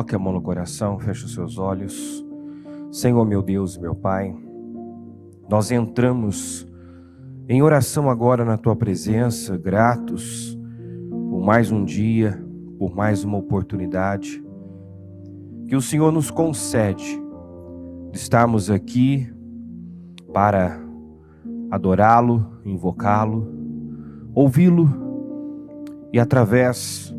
Coloque a mão no coração, feche os seus olhos. Senhor, meu Deus e meu Pai, nós entramos em oração agora na Tua presença, gratos por mais um dia, por mais uma oportunidade que o Senhor nos concede de estarmos aqui para adorá-lo, invocá-lo, ouvi-lo e através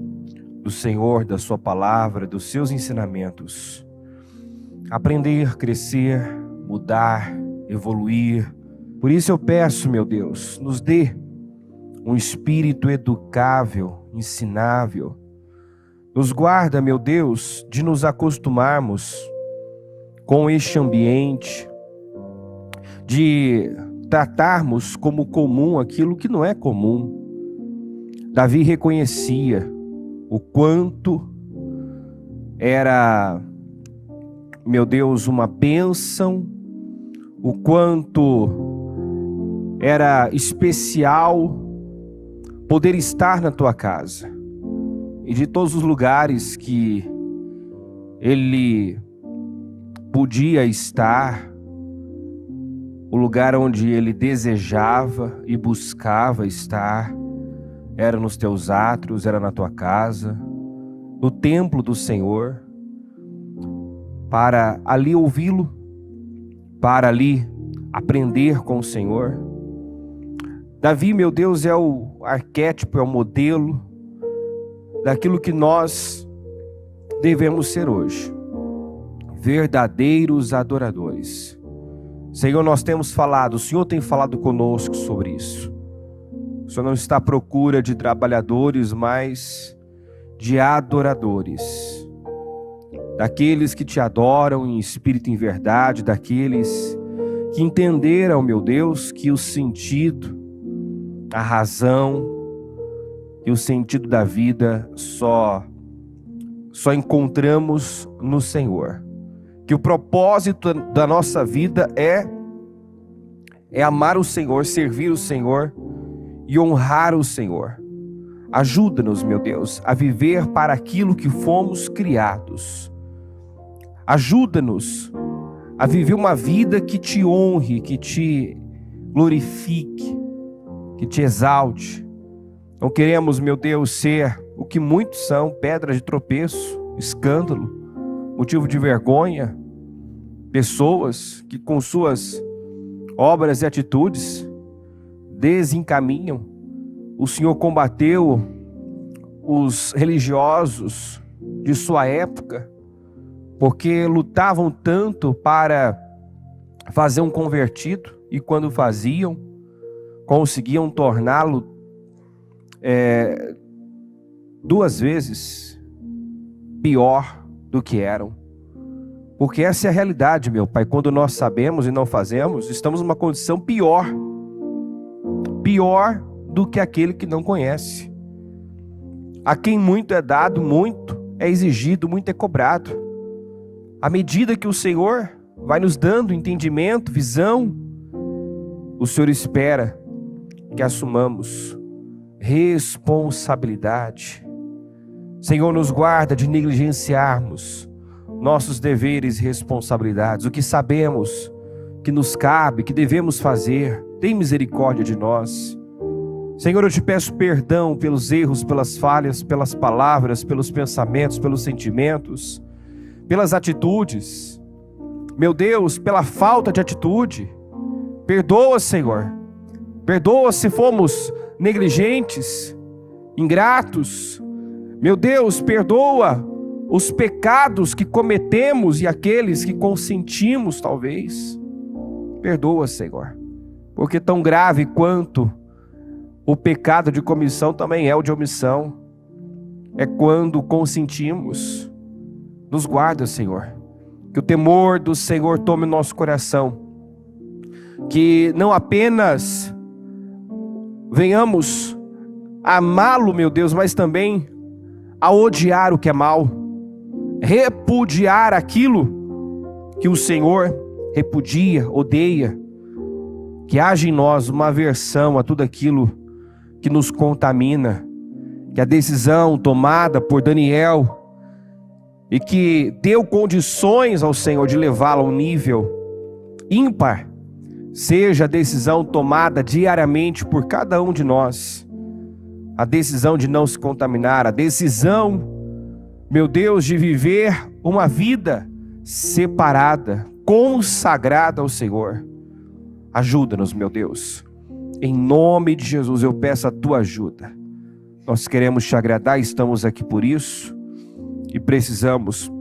do Senhor, da Sua palavra, dos seus ensinamentos, aprender, crescer, mudar, evoluir. Por isso eu peço, meu Deus, nos dê um espírito educável, ensinável. Nos guarda, meu Deus, de nos acostumarmos com este ambiente, de tratarmos como comum aquilo que não é comum. Davi reconhecia o quanto era, meu Deus, uma bênção, o quanto era especial poder estar na tua casa. E de todos os lugares que ele podia estar, o lugar onde ele desejava e buscava estar, era nos teus átrios, era na tua casa, no templo do Senhor, para ali ouvi-lo, para ali aprender com o Senhor. Davi, meu Deus, é o arquétipo, é o modelo daquilo que nós devemos ser hoje, verdadeiros adoradores. Senhor, nós temos falado, o Senhor tem falado conosco sobre isso. O Senhor não está à procura de trabalhadores, mas de adoradores. Daqueles que te adoram em espírito e em verdade, daqueles que entenderam, meu Deus, que o sentido, a razão e o sentido da vida só encontramos no Senhor. Que o propósito da nossa vida é amar o Senhor, servir o Senhor e honrar o Senhor. Ajuda-nos, meu Deus, a viver para aquilo que fomos criados. Ajuda-nos a viver uma vida que te honre, que te glorifique, que te exalte. Não queremos, meu Deus, ser o que muitos são, pedra de tropeço, escândalo, motivo de vergonha. Pessoas que com suas obras e atitudes desencaminham. O Senhor combateu os religiosos de sua época, porque lutavam tanto para fazer um convertido, e quando faziam, conseguiam torná-lo duas vezes pior do que eram. Porque essa é a realidade, meu Pai. Quando nós sabemos e não fazemos, estamos numa condição pior do que aquele que não conhece. A quem muito é dado, muito é exigido, muito é cobrado. À medida que o Senhor vai nos dando entendimento, visão, o Senhor espera que assumamos responsabilidade. Senhor, nos guarda de negligenciarmos nossos deveres e responsabilidades, o que sabemos que nos cabe, que devemos fazer. Tem misericórdia de nós. Senhor, eu te peço perdão pelos erros, pelas falhas, pelas palavras, pelos pensamentos, pelos sentimentos, pelas atitudes. Meu Deus, pela falta de atitude. Perdoa, Senhor. Perdoa se fomos negligentes, ingratos. Meu Deus, perdoa os pecados que cometemos e aqueles que consentimos, talvez. Perdoa, Senhor, porque tão grave quanto o pecado de comissão também é o de omissão. É quando consentimos. Nos guarda, Senhor. Que o temor do Senhor tome o nosso coração. Que não apenas venhamos a amá-lo, meu Deus, mas também a odiar o que é mal. Repudiar aquilo que o Senhor repudia, odeia. Que haja em nós uma aversão a tudo aquilo que nos contamina. Que a decisão tomada por Daniel e que deu condições ao Senhor de levá-lo a um nível ímpar, seja a decisão tomada diariamente por cada um de nós, a decisão de não se contaminar, a decisão, meu Deus, de viver uma vida separada, consagrada ao Senhor. Ajuda-nos, meu Deus. Em nome de Jesus eu peço a tua ajuda. Nós queremos te agradar, estamos aqui por isso e precisamos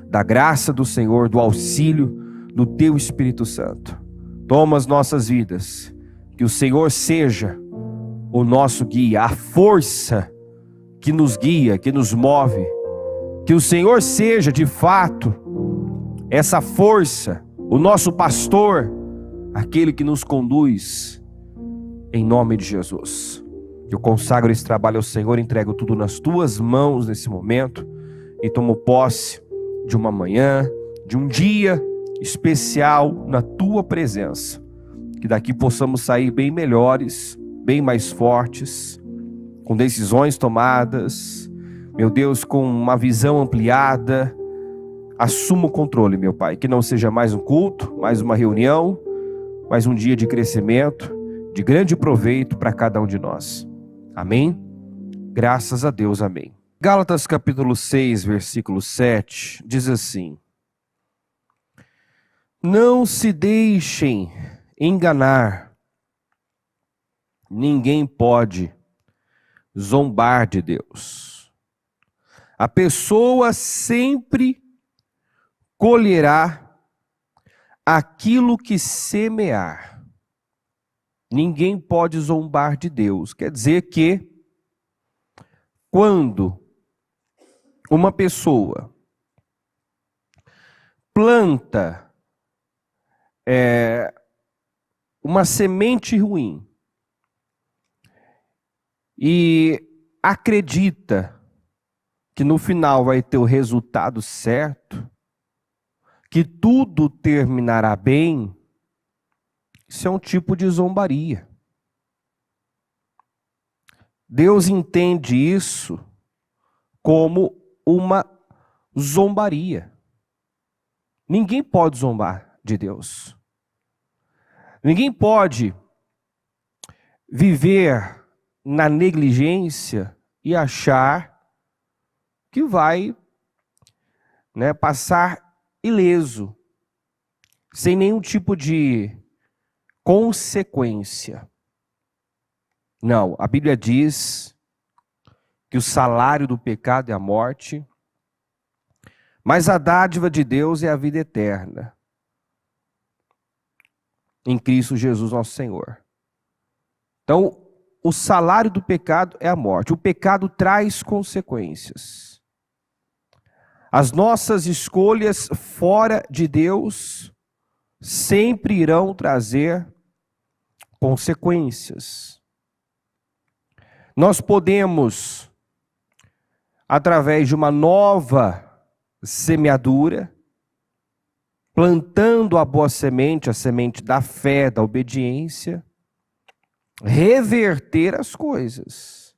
da graça do Senhor, do auxílio do teu Espírito Santo. Toma as nossas vidas, que o Senhor seja o nosso guia, a força que nos guia, que nos move. Que o Senhor seja de fato essa força, o nosso pastor, aquele que nos conduz, em nome de Jesus. Eu consagro esse trabalho ao Senhor, entrego tudo nas tuas mãos nesse momento e tomo posse de uma manhã, de um dia especial na tua presença. Que daqui possamos sair bem melhores, bem mais fortes, com decisões tomadas, meu Deus, com uma visão ampliada. Assuma o controle, meu Pai, que não seja mais um culto, mais uma reunião, mais um dia de crescimento, de grande proveito para cada um de nós. Amém? Graças a Deus, amém. Gálatas capítulo 6, versículo 7, diz assim: não se deixem enganar, ninguém pode zombar de Deus. A pessoa sempre colherá aquilo que semear. Ninguém pode zombar de Deus. Quer dizer que quando uma pessoa planta uma semente ruim e acredita que no final vai ter o resultado certo, que tudo terminará bem, isso é um tipo de zombaria. Deus entende isso como uma zombaria. Ninguém pode zombar de Deus. Ninguém pode viver na negligência e achar que vai, passar ileso, sem nenhum tipo de consequência. Não, a Bíblia diz que o salário do pecado é a morte, mas a dádiva de Deus é a vida eterna, em Cristo Jesus nosso Senhor. Então, o salário do pecado é a morte. O pecado traz consequências. As nossas escolhas fora de Deus sempre irão trazer consequências. Nós podemos, através de uma nova semeadura, plantando a boa semente, a semente da fé, da obediência, reverter as coisas,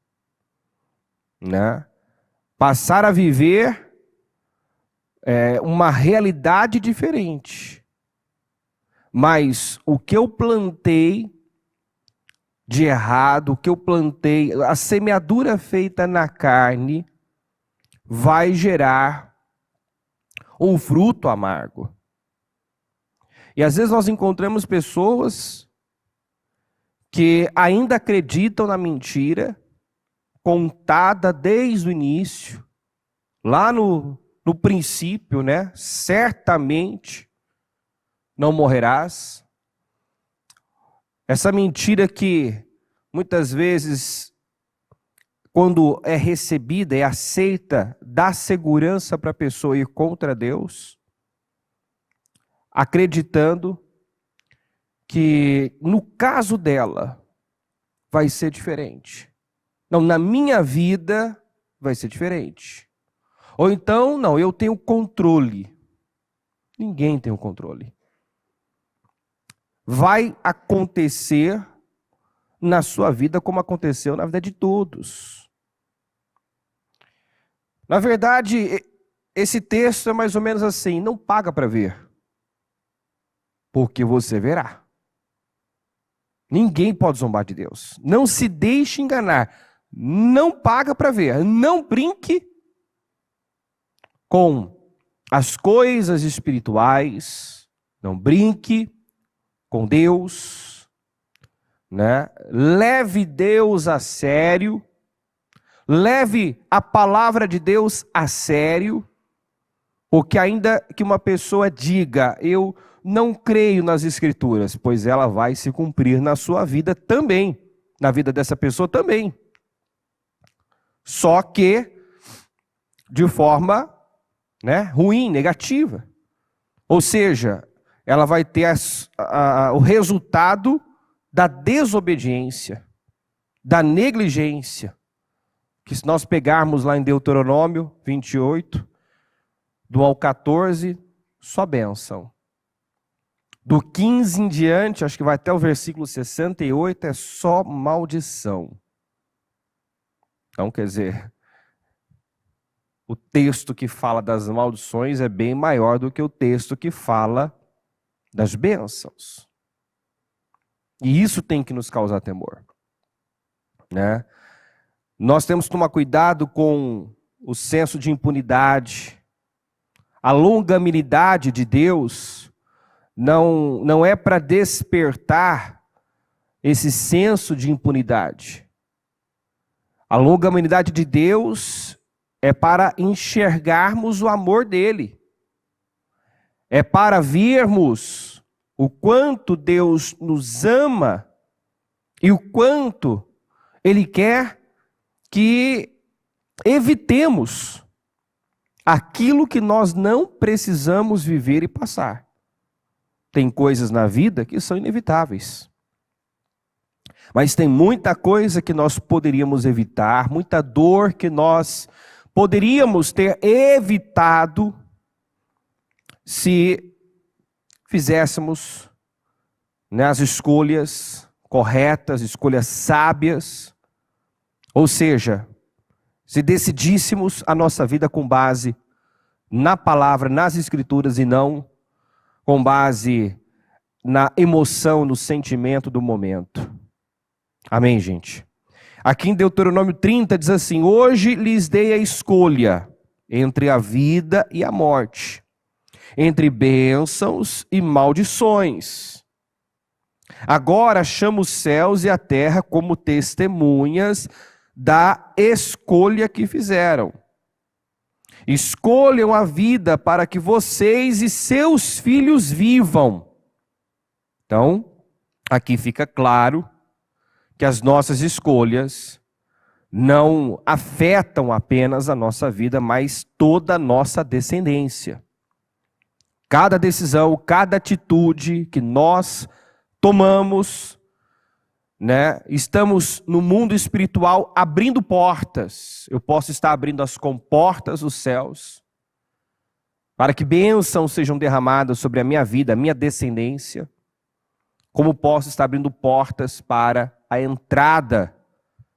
passar a viver uma realidade diferente. Mas o que eu plantei de errado, o que eu plantei, a semeadura feita na carne, vai gerar um fruto amargo. E às vezes nós encontramos pessoas que ainda acreditam na mentira, contada desde o início, lá no princípio, certamente não morrerás. Essa mentira que muitas vezes, quando é recebida e aceita, dá segurança para a pessoa ir contra Deus, acreditando que no caso dela vai ser diferente. Não, na minha vida vai ser diferente. Ou então, não, eu tenho controle. Ninguém tem o controle. Vai acontecer na sua vida como aconteceu na vida de todos. Na verdade, esse texto é mais ou menos assim: não paga para ver, porque você verá. Ninguém pode zombar de Deus. Não se deixe enganar. Não paga para ver. Não brinque com as coisas espirituais. Não brinque com Deus, né? Leve Deus a sério. Leve a palavra de Deus a sério. Porque ainda que uma pessoa diga, eu não creio nas Escrituras, pois ela vai se cumprir na sua vida também, na vida dessa pessoa também. Só que de forma, né, ruim, negativa. Ou seja, ela vai ter o resultado da desobediência, da negligência. Que se nós pegarmos lá em Deuteronômio 28, do ao 14, só bênção. Do 15 em diante, acho que vai até o versículo 68, é só maldição. Então, quer dizer, o texto que fala das maldições é bem maior do que o texto que fala das bênçãos. E isso tem que nos causar temor, né? Nós temos que tomar cuidado com o senso de impunidade. A longanimidade de Deus não é para despertar esse senso de impunidade. A longanimidade de Deus é para enxergarmos o amor dele. É para vermos o quanto Deus nos ama e o quanto Ele quer que evitemos aquilo que nós não precisamos viver e passar. Tem coisas na vida que são inevitáveis. Mas tem muita coisa que nós poderíamos evitar, muita dor que nós poderíamos ter evitado se fizéssemos, né, as escolhas corretas, escolhas sábias. Ou seja, se decidíssemos a nossa vida com base na palavra, nas Escrituras e não com base na emoção, no sentimento do momento. Amém, gente? Aqui em Deuteronômio 30 diz assim: hoje lhes dei a escolha entre a vida e a morte, entre bênçãos e maldições. Agora chamo os céus e a terra como testemunhas da escolha que fizeram. Escolham a vida para que vocês e seus filhos vivam. Então, aqui fica claro que as nossas escolhas não afetam apenas a nossa vida, mas toda a nossa descendência. Cada decisão, cada atitude que nós tomamos, né? Estamos no mundo espiritual abrindo portas. Eu posso estar abrindo as comportas dos céus para que bênçãos sejam derramadas sobre a minha vida, a minha descendência. Como posso estar abrindo portas para a entrada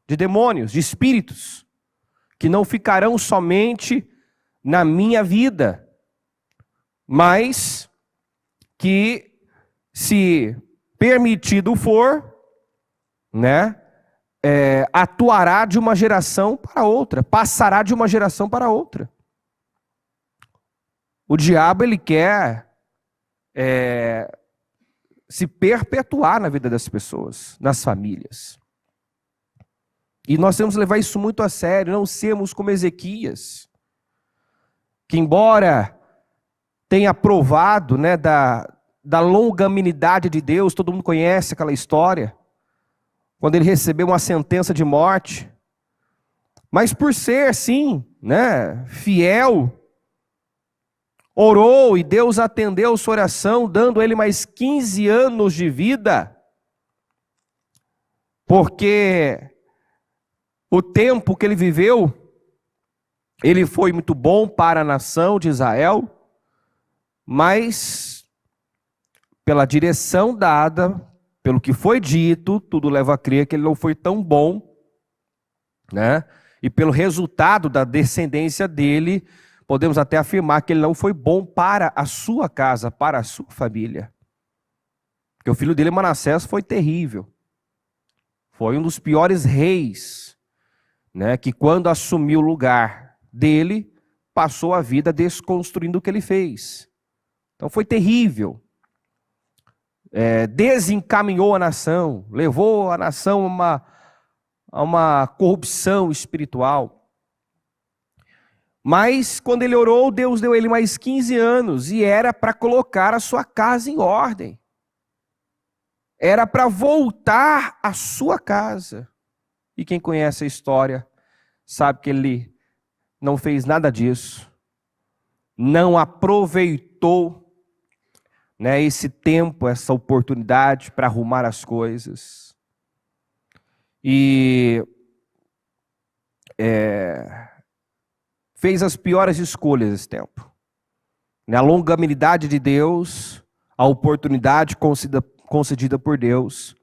de demônios, de espíritos, que não ficarão somente na minha vida, mas que, se permitido for, né, atuará de uma geração para outra, passará de uma geração para outra. O diabo, ele quer se perpetuar na vida das pessoas, nas famílias. E nós temos que levar isso muito a sério, não sermos como Ezequias, que embora tenha provado, né, da longanimidade de Deus, todo mundo conhece aquela história, quando ele recebeu uma sentença de morte, mas por ser, sim, né, fiel, orou e Deus atendeu sua oração, dando a ele mais 15 anos de vida, porque o tempo que ele viveu, ele foi muito bom para a nação de Israel, mas pela direção dada, pelo que foi dito, tudo leva a crer que ele não foi tão bom, né? E pelo resultado da descendência dele, podemos até afirmar que ele não foi bom para a sua casa, para a sua família. Porque o filho dele, Manassés, foi terrível. Foi um dos piores reis, né, que quando assumiu o lugar dele, passou a vida desconstruindo o que ele fez. Então foi terrível. Desencaminhou a nação, levou a nação a uma corrupção espiritual. Mas quando ele orou, Deus deu a ele mais 15 anos, e era para colocar a sua casa em ordem. Era para voltar à sua casa. E quem conhece a história sabe que ele não fez nada disso. Não aproveitou, né, esse tempo, essa oportunidade para arrumar as coisas. E fez as piores escolhas esse tempo. A longanimidade de Deus, a oportunidade concedida por Deus,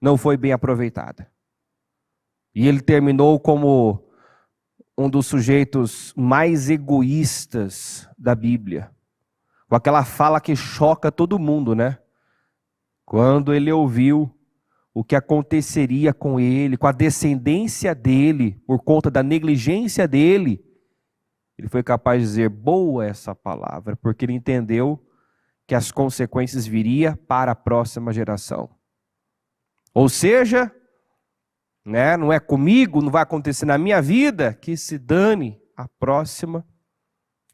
não foi bem aproveitada. E ele terminou como um dos sujeitos mais egoístas da Bíblia. Com aquela fala que choca todo mundo, né? Quando ele ouviu o que aconteceria com ele, com a descendência dele, por conta da negligência dele, ele foi capaz de dizer, boa essa palavra, porque ele entendeu que as consequências viriam para a próxima geração. Ou seja, né, não é comigo, não vai acontecer na minha vida, que se dane a próxima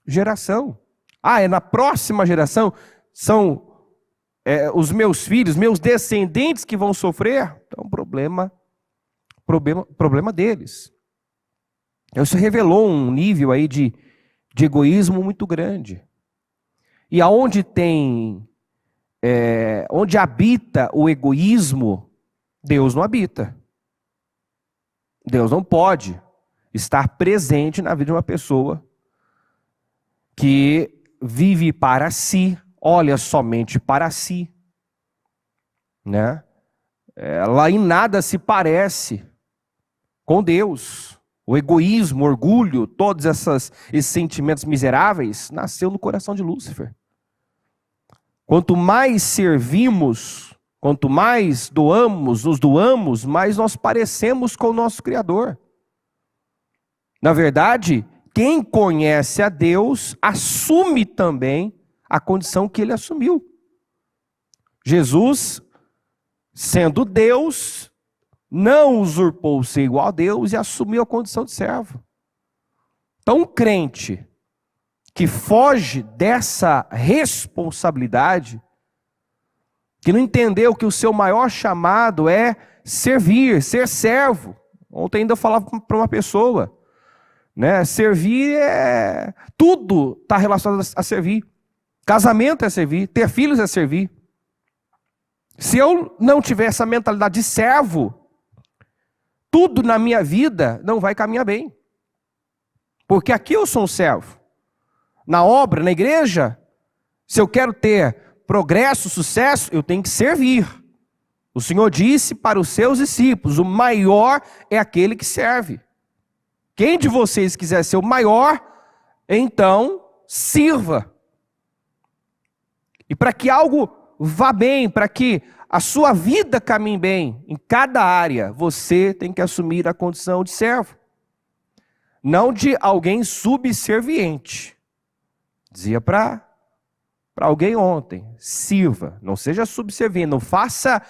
geração. É na próxima geração, são os meus filhos, meus descendentes que vão sofrer? Então, problema deles. Isso revelou um nível aí de egoísmo muito grande. E aonde onde habita o egoísmo, Deus não habita. Deus não pode estar presente na vida de uma pessoa que vive para si, olha somente para si, né? Ela em nada se parece com Deus. O egoísmo, o orgulho, todos esses sentimentos miseráveis, nasceu no coração de Lúcifer. Quanto mais servimos, quanto mais nos doamos, mais nós parecemos com o nosso Criador. Na verdade, quem conhece a Deus, assume também a condição que ele assumiu. Jesus, sendo Deus, não usurpou ser igual a Deus e assumiu a condição de servo. Então, um crente que foge dessa responsabilidade, que não entendeu que o seu maior chamado é servir, ser servo. Ontem ainda eu falava para uma pessoa, né? Servir tudo está relacionado a servir. Casamento é servir, ter filhos é servir. Se eu não tiver essa mentalidade de servo, tudo na minha vida não vai caminhar bem. Porque aqui eu sou um servo. Na obra, na igreja, se eu quero ter progresso, sucesso, eu tenho que servir. O Senhor disse para os seus discípulos, o maior é aquele que serve. Quem de vocês quiser ser o maior, então sirva. E para que algo vá bem, para que a sua vida caminhe bem, em cada área, você tem que assumir a condição de servo. Não de alguém subserviente. Dizia para alguém ontem, sirva, não seja subserviente, não faça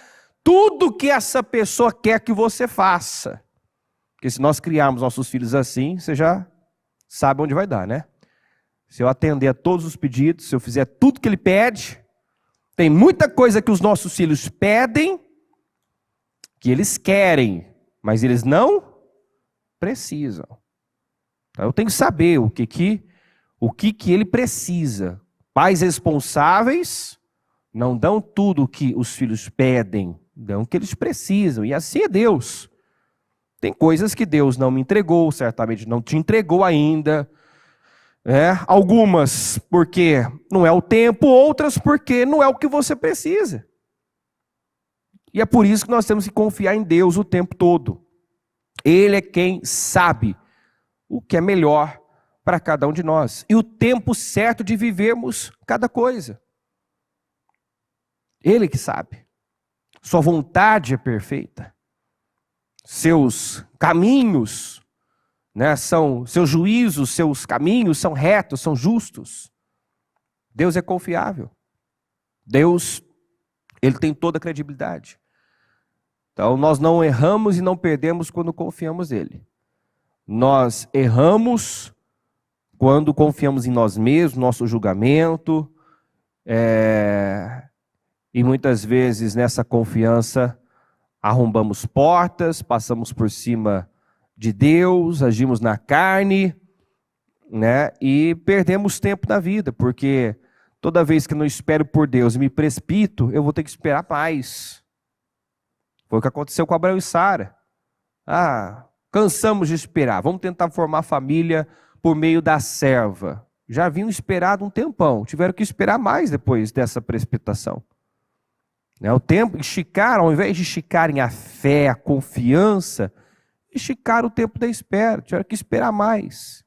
tudo que essa pessoa quer que você faça. Porque se nós criarmos nossos filhos assim, você já sabe onde vai dar, né? Se eu atender a todos os pedidos, se eu fizer tudo que ele pede, tem muita coisa que os nossos filhos pedem, que eles querem, mas eles não precisam. Então eu tenho que saber o que ele precisa. Pais responsáveis não dão tudo o que os filhos pedem, dão o que eles precisam. E assim é Deus. Tem coisas que Deus não me entregou, certamente não te entregou ainda. Algumas porque não é o tempo, outras porque não é o que você precisa. E é por isso que nós temos que confiar em Deus o tempo todo. Ele é quem sabe o que é melhor para cada um de nós. E o tempo certo de vivermos cada coisa. Ele que sabe. Sua vontade é perfeita. Seus caminhos, né, seus juízos, seus caminhos são retos, são justos. Deus é confiável. Deus, ele tem toda a credibilidade. Então nós não erramos e não perdemos quando confiamos nele. Nós erramos quando confiamos em nós mesmos, nosso julgamento, e muitas vezes nessa confiança arrombamos portas, passamos por cima de Deus, agimos na carne, né? E perdemos tempo na vida, porque toda vez que eu não espero por Deus e me precipito, eu vou ter que esperar mais. Foi o que aconteceu com Abraão e Sara. Cansamos de esperar, vamos tentar formar família por meio da serva. Já haviam esperado um tempão, tiveram que esperar mais depois dessa precipitação. O tempo, esticaram, ao invés de esticarem a fé, a confiança, esticaram o tempo da espera, tiveram que esperar mais.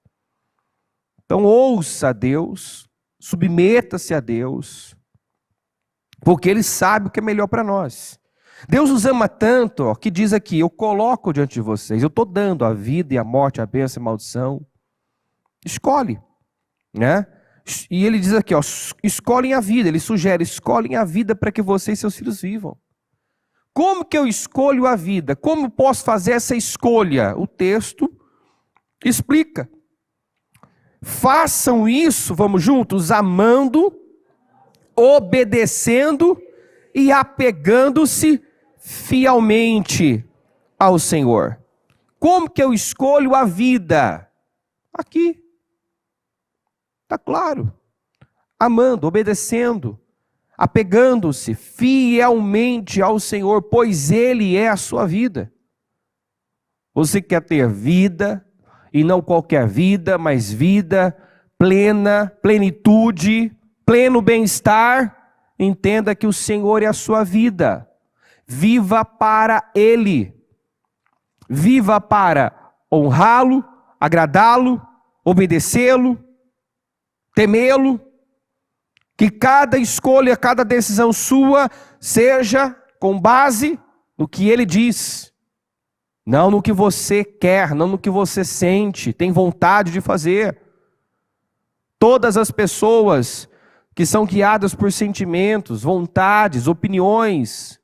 Então ouça a Deus, submeta-se a Deus, porque Ele sabe o que é melhor para nós. Deus nos ama tanto, que diz aqui, eu coloco diante de vocês, eu estou dando a vida e a morte, a bênção e a maldição. Escolhe, né? E ele diz aqui, escolhem a vida, ele sugere, escolhem a vida para que vocês e seus filhos vivam. Como que eu escolho a vida? Como posso fazer essa escolha? O texto explica. Façam isso, vamos juntos, amando, obedecendo e apegando-se fielmente ao Senhor. Como que eu escolho a vida? Aqui. Está claro. Amando, obedecendo, apegando-se fielmente ao Senhor, pois Ele é a sua vida. Você quer ter vida, e não qualquer vida, mas vida plena, plenitude, pleno bem-estar. Entenda que o Senhor é a sua vida. Viva para Ele. Viva para honrá-lo, agradá-lo, obedecê-lo, temê-lo. Que cada escolha, cada decisão sua seja com base no que Ele diz. Não no que você quer, não no que você sente, tem vontade de fazer. Todas as pessoas que são guiadas por sentimentos, vontades, opiniões,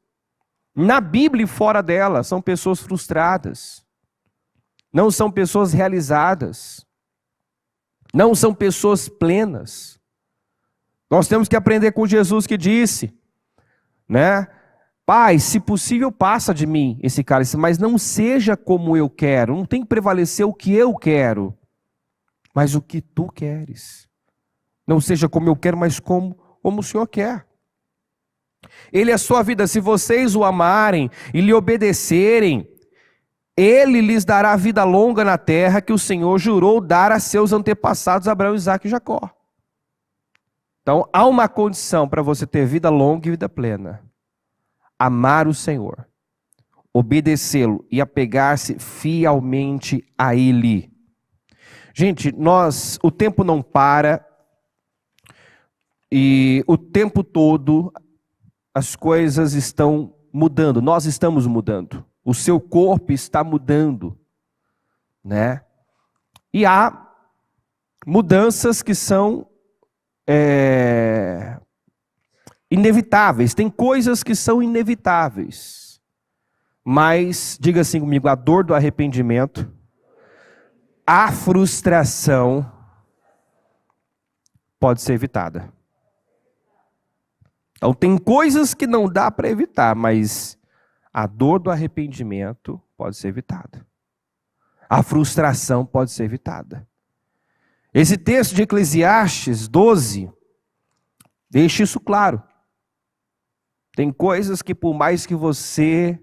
na Bíblia e fora dela, são pessoas frustradas. Não são pessoas realizadas. Não são pessoas plenas. Nós temos que aprender com Jesus que disse, né? Pai, se possível, passa de mim esse cálice, mas não seja como eu quero. Não tem que prevalecer o que eu quero, mas o que tu queres. Não seja como eu quero, mas como o Senhor quer. Ele é a sua vida. Se vocês o amarem e lhe obedecerem, Ele lhes dará vida longa na terra que o Senhor jurou dar a seus antepassados Abraão, Isaque e Jacó. Então, há uma condição para você ter vida longa e vida plena. Amar o Senhor, obedecê-lo e apegar-se fielmente a Ele. Gente, o tempo não para e o tempo todo as coisas estão mudando, nós estamos mudando, o seu corpo está mudando, né? E há mudanças que são inevitáveis, tem coisas que são inevitáveis, mas, diga assim comigo, a dor do arrependimento, a frustração pode ser evitada. Então tem coisas que não dá para evitar, mas a dor do arrependimento pode ser evitada. A frustração pode ser evitada. Esse texto de Eclesiastes 12 deixa isso claro. Tem coisas que por mais que você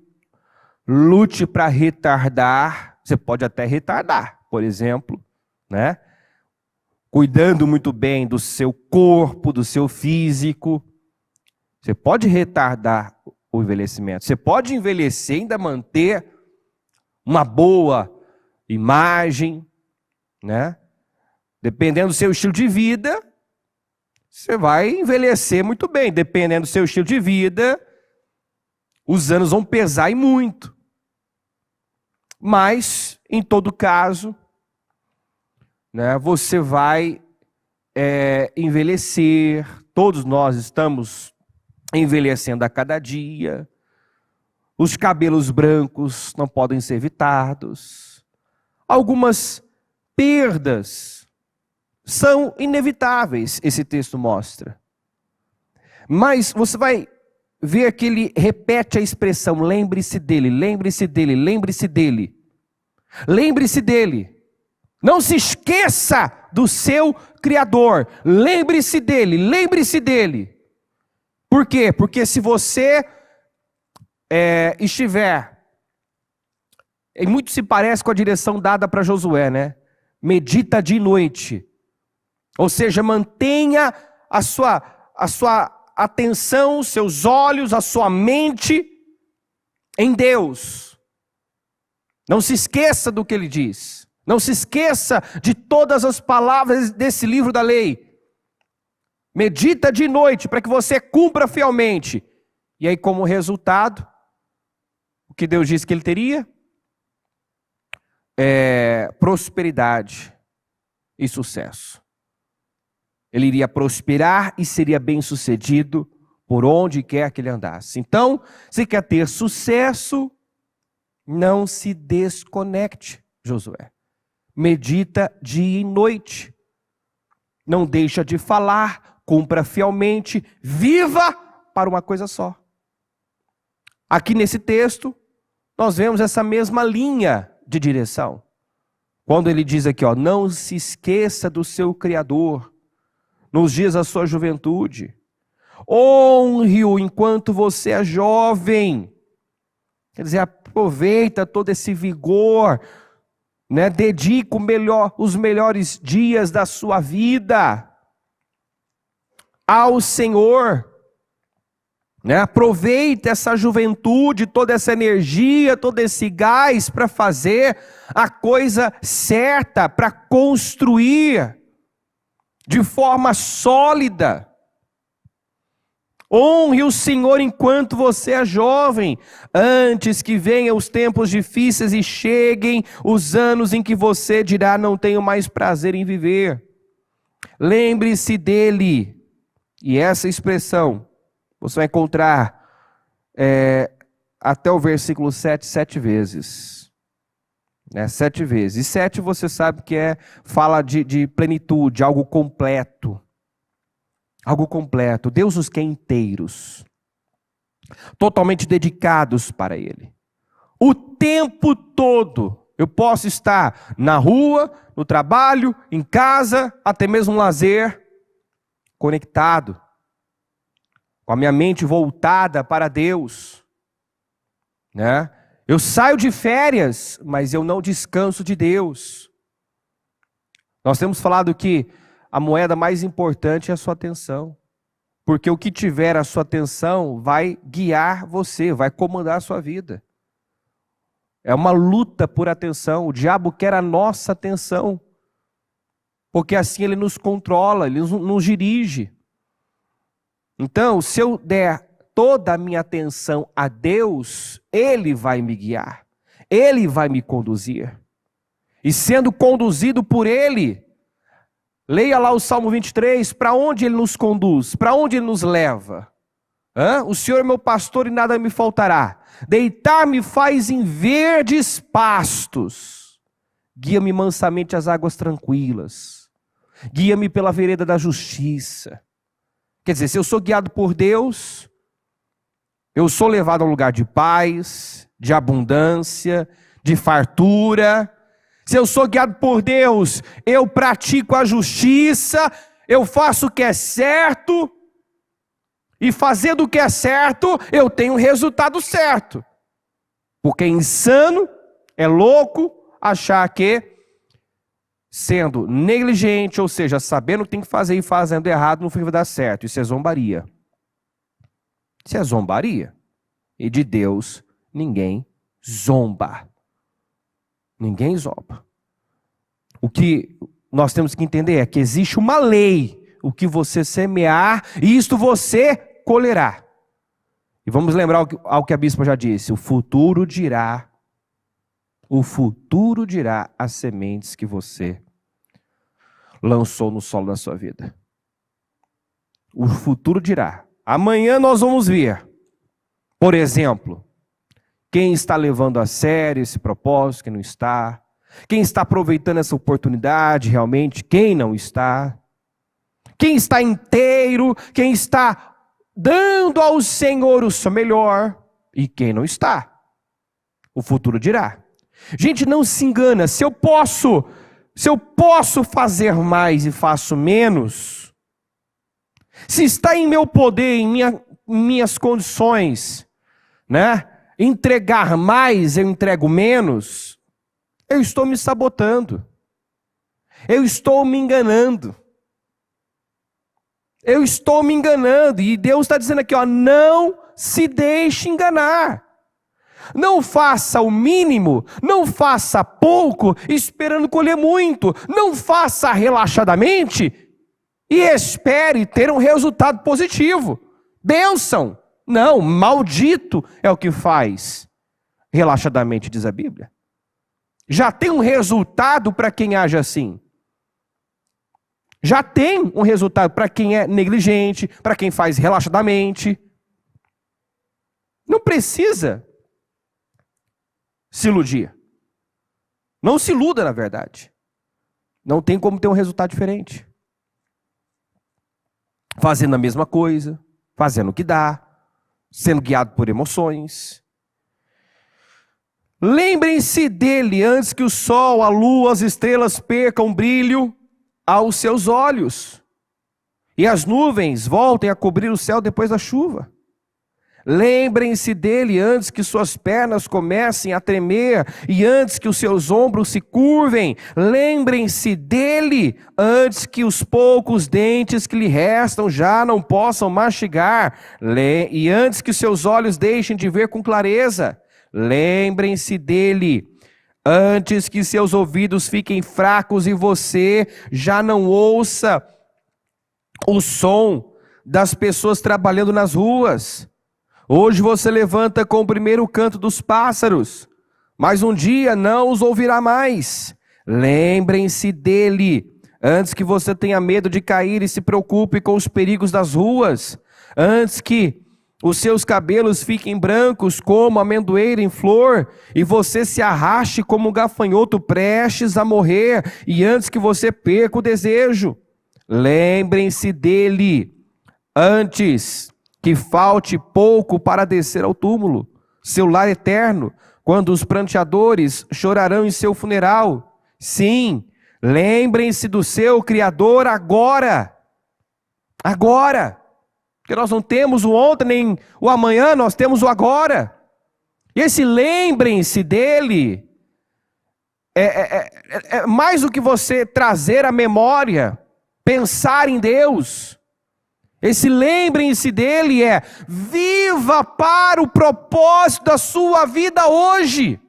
lute para retardar, você pode até retardar. Por exemplo, né? Cuidando muito bem do seu corpo, do seu físico. Você pode retardar o envelhecimento. Você pode envelhecer e ainda manter uma boa imagem, né? Dependendo do seu estilo de vida, você vai envelhecer muito bem. Dependendo do seu estilo de vida, os anos vão pesar e muito. Mas, em todo caso, né, você vai envelhecer. Todos nós estamos envelhecendo a cada dia. Os cabelos brancos não podem ser evitados. Algumas perdas são inevitáveis, esse texto mostra. Mas você vai ver que ele repete a expressão: lembre-se dele, lembre-se dele, lembre-se dele. Lembre-se dele. Não se esqueça do seu Criador. Lembre-se dele, lembre-se dele. Por quê? Porque se você estiver, e muito se parece com a direção dada para Josué, né? Medita de noite. Ou seja, mantenha a sua atenção, seus olhos, a sua mente em Deus. Não se esqueça do que ele diz. Não se esqueça de todas as palavras desse livro da lei. Medita de noite para que você cumpra fielmente. E aí, como resultado, o que Deus disse que ele teria? Prosperidade e sucesso. Ele iria prosperar e seria bem-sucedido por onde quer que ele andasse. Então, se quer ter sucesso, não se desconecte, Josué. Medita dia e noite. Não deixa de falar, cumpra fielmente, viva para uma coisa só. Aqui nesse texto, nós vemos essa mesma linha de direção. Quando ele diz aqui, não se esqueça do seu Criador nos dias da sua juventude. Honre-o enquanto você é jovem. Quer dizer, aproveita todo esse vigor, né? Dedica os melhores dias da sua vida ao Senhor. Né? Aproveita essa juventude, toda essa energia, todo esse gás para fazer a coisa certa, para construir de forma sólida. Honre o Senhor enquanto você é jovem, antes que venham os tempos difíceis e cheguem os anos em que você dirá: não tenho mais prazer em viver. Lembre-se dele. E essa expressão você vai encontrar até o versículo 7 vezes. 7 vezes. E 7 você sabe que fala de plenitude, algo completo. Algo completo. Deus nos quer inteiros. Totalmente dedicados para Ele. O tempo todo. Eu posso estar na rua, no trabalho, em casa, até mesmo no lazer, conectado. Com a minha mente voltada para Deus, né? Eu saio de férias, mas eu não descanso de Deus. Nós temos falado que a moeda mais importante é a sua atenção, porque o que tiver a sua atenção vai guiar você, vai comandar a sua vida. É uma luta por atenção. O diabo quer a nossa atenção, porque assim ele nos controla, ele nos dirige. Então, se eu der toda a minha atenção a Deus, Ele vai me guiar, Ele vai me conduzir. E sendo conduzido por Ele, leia lá o Salmo 23, para onde Ele nos conduz, para onde Ele nos leva. O Senhor é meu pastor e nada me faltará. Deitar-me faz em verdes pastos. Guia-me mansamente às águas tranquilas. Guia-me pela vereda da justiça. Quer dizer, se eu sou guiado por Deus, eu sou levado a um lugar de paz, de abundância, de fartura. Se eu sou guiado por Deus, eu pratico a justiça, eu faço o que é certo, e fazendo o que é certo, eu tenho o resultado certo. Porque é insano, é louco achar que, sendo negligente, ou seja, sabendo o que tem que fazer e fazendo errado, no fim vai dar certo. Isso é zombaria. Isso é zombaria. E de Deus, ninguém zomba. Ninguém zomba. O que nós temos que entender é que existe uma lei. O que você semear, isto você colherá. E vamos lembrar ao que a bispa já disse. O futuro dirá as sementes que você lançou no solo da sua vida. O futuro dirá. Amanhã nós vamos ver, por exemplo, quem está levando a sério esse propósito, quem não está. Quem está aproveitando essa oportunidade realmente, quem não está. Quem está inteiro, quem está dando ao Senhor o seu melhor e quem não está. O futuro dirá. Gente, não se engana, se eu posso fazer mais e faço menos, se está em meu poder, em minhas condições, né, entregar mais, eu entrego menos, eu estou me sabotando, eu estou me enganando. Eu estou me enganando, e Deus está dizendo aqui, ó, não se deixe enganar. Não faça o mínimo, não faça pouco, esperando colher muito. Não faça relaxadamente e espere ter um resultado positivo. Bênção. Não, maldito é o que faz relaxadamente, diz a Bíblia. Já tem um resultado para quem age assim. Já tem um resultado para quem é negligente, para quem faz relaxadamente. Não precisa se iludir. Não se iluda, na verdade. Não tem como ter um resultado diferente. Fazendo a mesma coisa, fazendo o que dá, sendo guiado por emoções. Lembrem-se dele antes que o sol, a lua, as estrelas percam brilho aos seus olhos, e as nuvens voltem a cobrir o céu depois da chuva. Lembrem-se dele antes que suas pernas comecem a tremer e antes que os seus ombros se curvem. Lembrem-se dele antes que os poucos dentes que lhe restam já não possam mastigar e antes que os seus olhos deixem de ver com clareza. Lembrem-se dele antes que seus ouvidos fiquem fracos e você já não ouça o som das pessoas trabalhando nas ruas. Hoje você levanta com o primeiro canto dos pássaros, mas um dia não os ouvirá mais. Lembrem-se dele antes que você tenha medo de cair e se preocupe com os perigos das ruas, antes que os seus cabelos fiquem brancos como a amendoeira em flor, e você se arraste como um gafanhoto prestes a morrer, e antes que você perca o desejo. Lembrem-se dele antes que falte pouco para descer ao túmulo, seu lar eterno, quando os pranteadores chorarão em seu funeral. Sim, lembrem-se do seu Criador agora. Agora. Porque nós não temos o ontem nem o amanhã, nós temos o agora. E esse lembrem-se dele é mais do que você trazer à memória, pensar em Deus. Esse lembrem-se dele é viva para o propósito da sua vida hoje.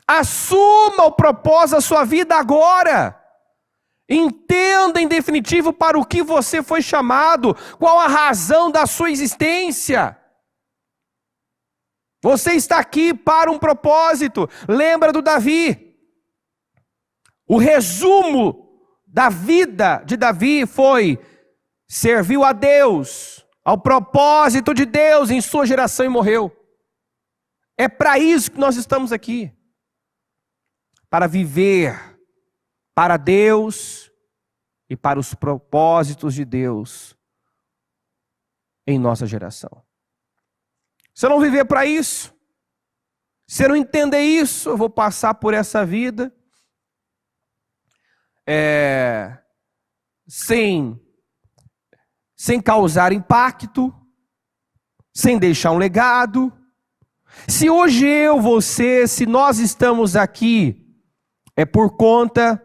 Assuma o propósito da sua vida agora. Entenda em definitivo para o que você foi chamado, qual a razão da sua existência. Você está aqui para um propósito. Lembra do Davi. O resumo da vida de Davi foi: serviu a Deus, ao propósito de Deus em sua geração e morreu. É para isso que nós estamos aqui. Para viver para Deus e para os propósitos de Deus em nossa geração. Se eu não viver para isso, se eu não entender isso, eu vou passar por essa vida sem causar impacto, sem deixar um legado. Se hoje se nós estamos aqui, é por conta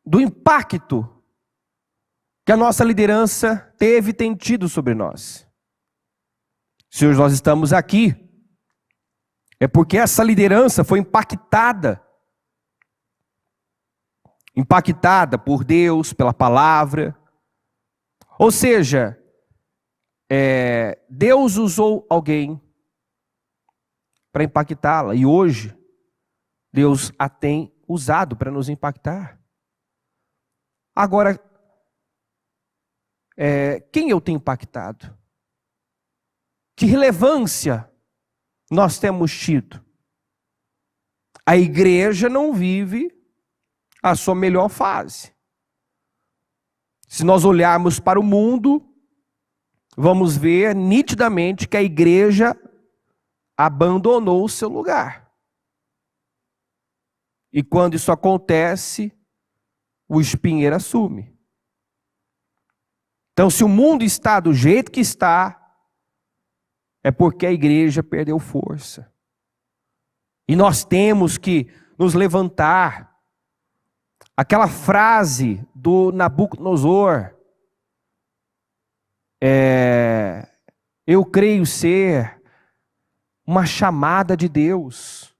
do impacto que a nossa liderança tem tido sobre nós. Se hoje nós estamos aqui, É porque essa liderança foi impactada por Deus, pela palavra. Ou seja, Deus usou alguém para impactá-la. E hoje, Deus a tem usado para nos impactar. Agora, quem eu tenho impactado? Que relevância nós temos tido? A igreja não vive a sua melhor fase. Se nós olharmos para o mundo, vamos ver nitidamente que a igreja abandonou o seu lugar. E quando isso acontece, o espinheiro assume. Então, se o mundo está do jeito que está, é porque a igreja perdeu força. E nós temos que nos levantar. Aquela frase do Nabucodonosor, eu creio ser uma chamada de Deus.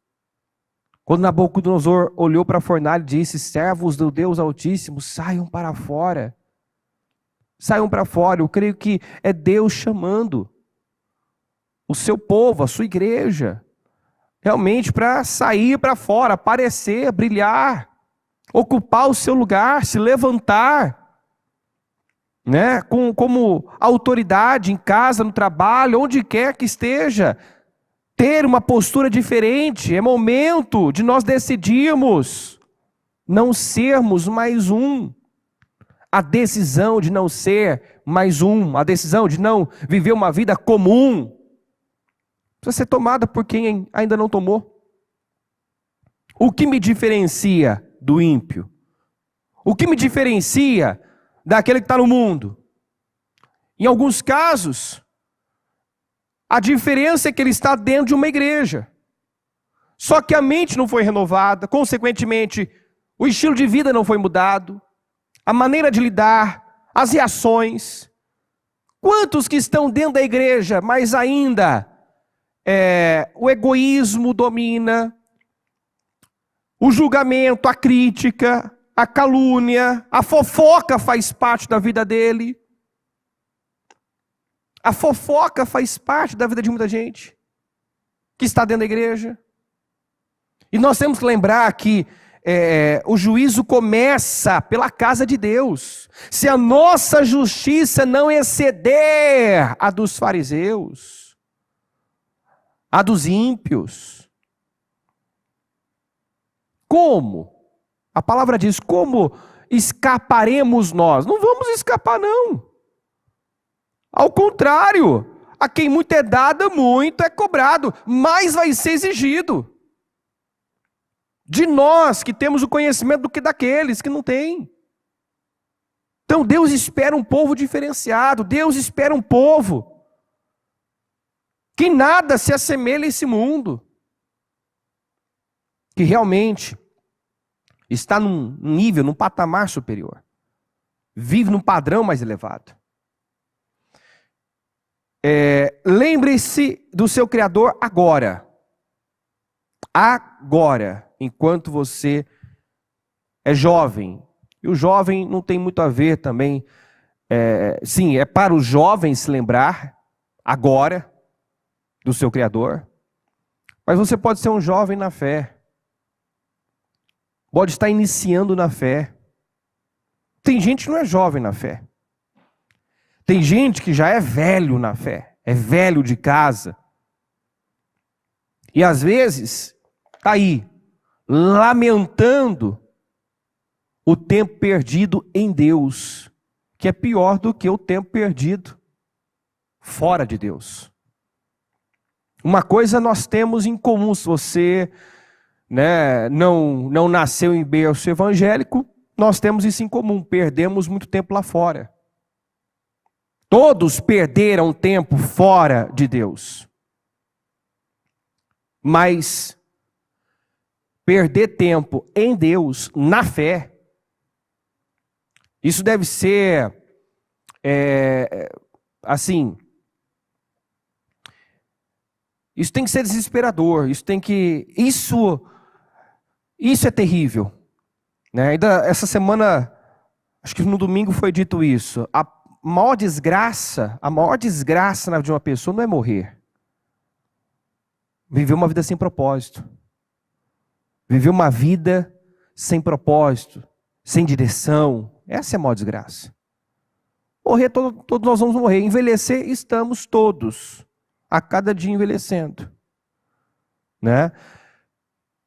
Quando Nabucodonosor olhou para a fornalha e disse: servos do Deus Altíssimo, saiam para fora. Saiam para fora. Eu creio que é Deus chamando o seu povo, a sua igreja, realmente para sair para fora, aparecer, brilhar, ocupar o seu lugar, se levantar, né? Como autoridade em casa, no trabalho, onde quer que esteja, ter uma postura diferente. É momento de nós decidirmos não sermos mais um. A decisão de não ser mais um, a decisão de não viver uma vida comum, precisa ser tomada por quem ainda não tomou. O que me diferencia do ímpio? O que me diferencia daquele que está no mundo? Em alguns casos, a diferença é que ele está dentro de uma igreja. Só que a mente não foi renovada, consequentemente, o estilo de vida não foi mudado, a maneira de lidar, as reações. Quantos que estão dentro da igreja, mas ainda o egoísmo domina, o julgamento, a crítica, a calúnia, a fofoca faz parte da vida dele. A fofoca faz parte da vida de muita gente que está dentro da igreja. E nós temos que lembrar que o juízo começa pela casa de Deus. Se a nossa justiça não exceder a dos fariseus, a dos ímpios, como? A palavra diz: como escaparemos nós? Não vamos escapar, não. Ao contrário, a quem muito é dado, muito é cobrado, mais vai ser exigido de nós que temos o conhecimento do que daqueles que não têm. Então Deus espera um povo diferenciado, Deus espera um povo que nada se assemelha a esse mundo, que realmente está num nível, num patamar superior, vive num padrão mais elevado. Lembre-se do seu Criador agora. Agora, enquanto você é jovem. E o jovem não tem muito a ver também. Sim, é para o jovem se lembrar agora do seu Criador. Mas você pode ser um jovem na fé. Pode estar iniciando na fé. Tem gente que não é jovem na fé. Tem gente que já é velho na fé, é velho de casa. E às vezes está aí, lamentando o tempo perdido em Deus, que é pior do que o tempo perdido fora de Deus. Uma coisa nós temos em comum: se você não nasceu em berço evangélico, nós temos isso em comum: perdemos muito tempo lá fora. Todos perderam tempo fora de Deus. Mas perder tempo em Deus, na fé, isso deve ser, assim, Isso tem que ser desesperador. Isso é terrível. Né? Ainda essa semana, acho que no domingo foi dito isso. A maior desgraça na vida de uma pessoa não é morrer. Viver uma vida sem propósito. Viver uma vida sem propósito, sem direção. Essa é a maior desgraça. Morrer, todos nós vamos morrer. Envelhecer, estamos todos. A cada dia envelhecendo. Né?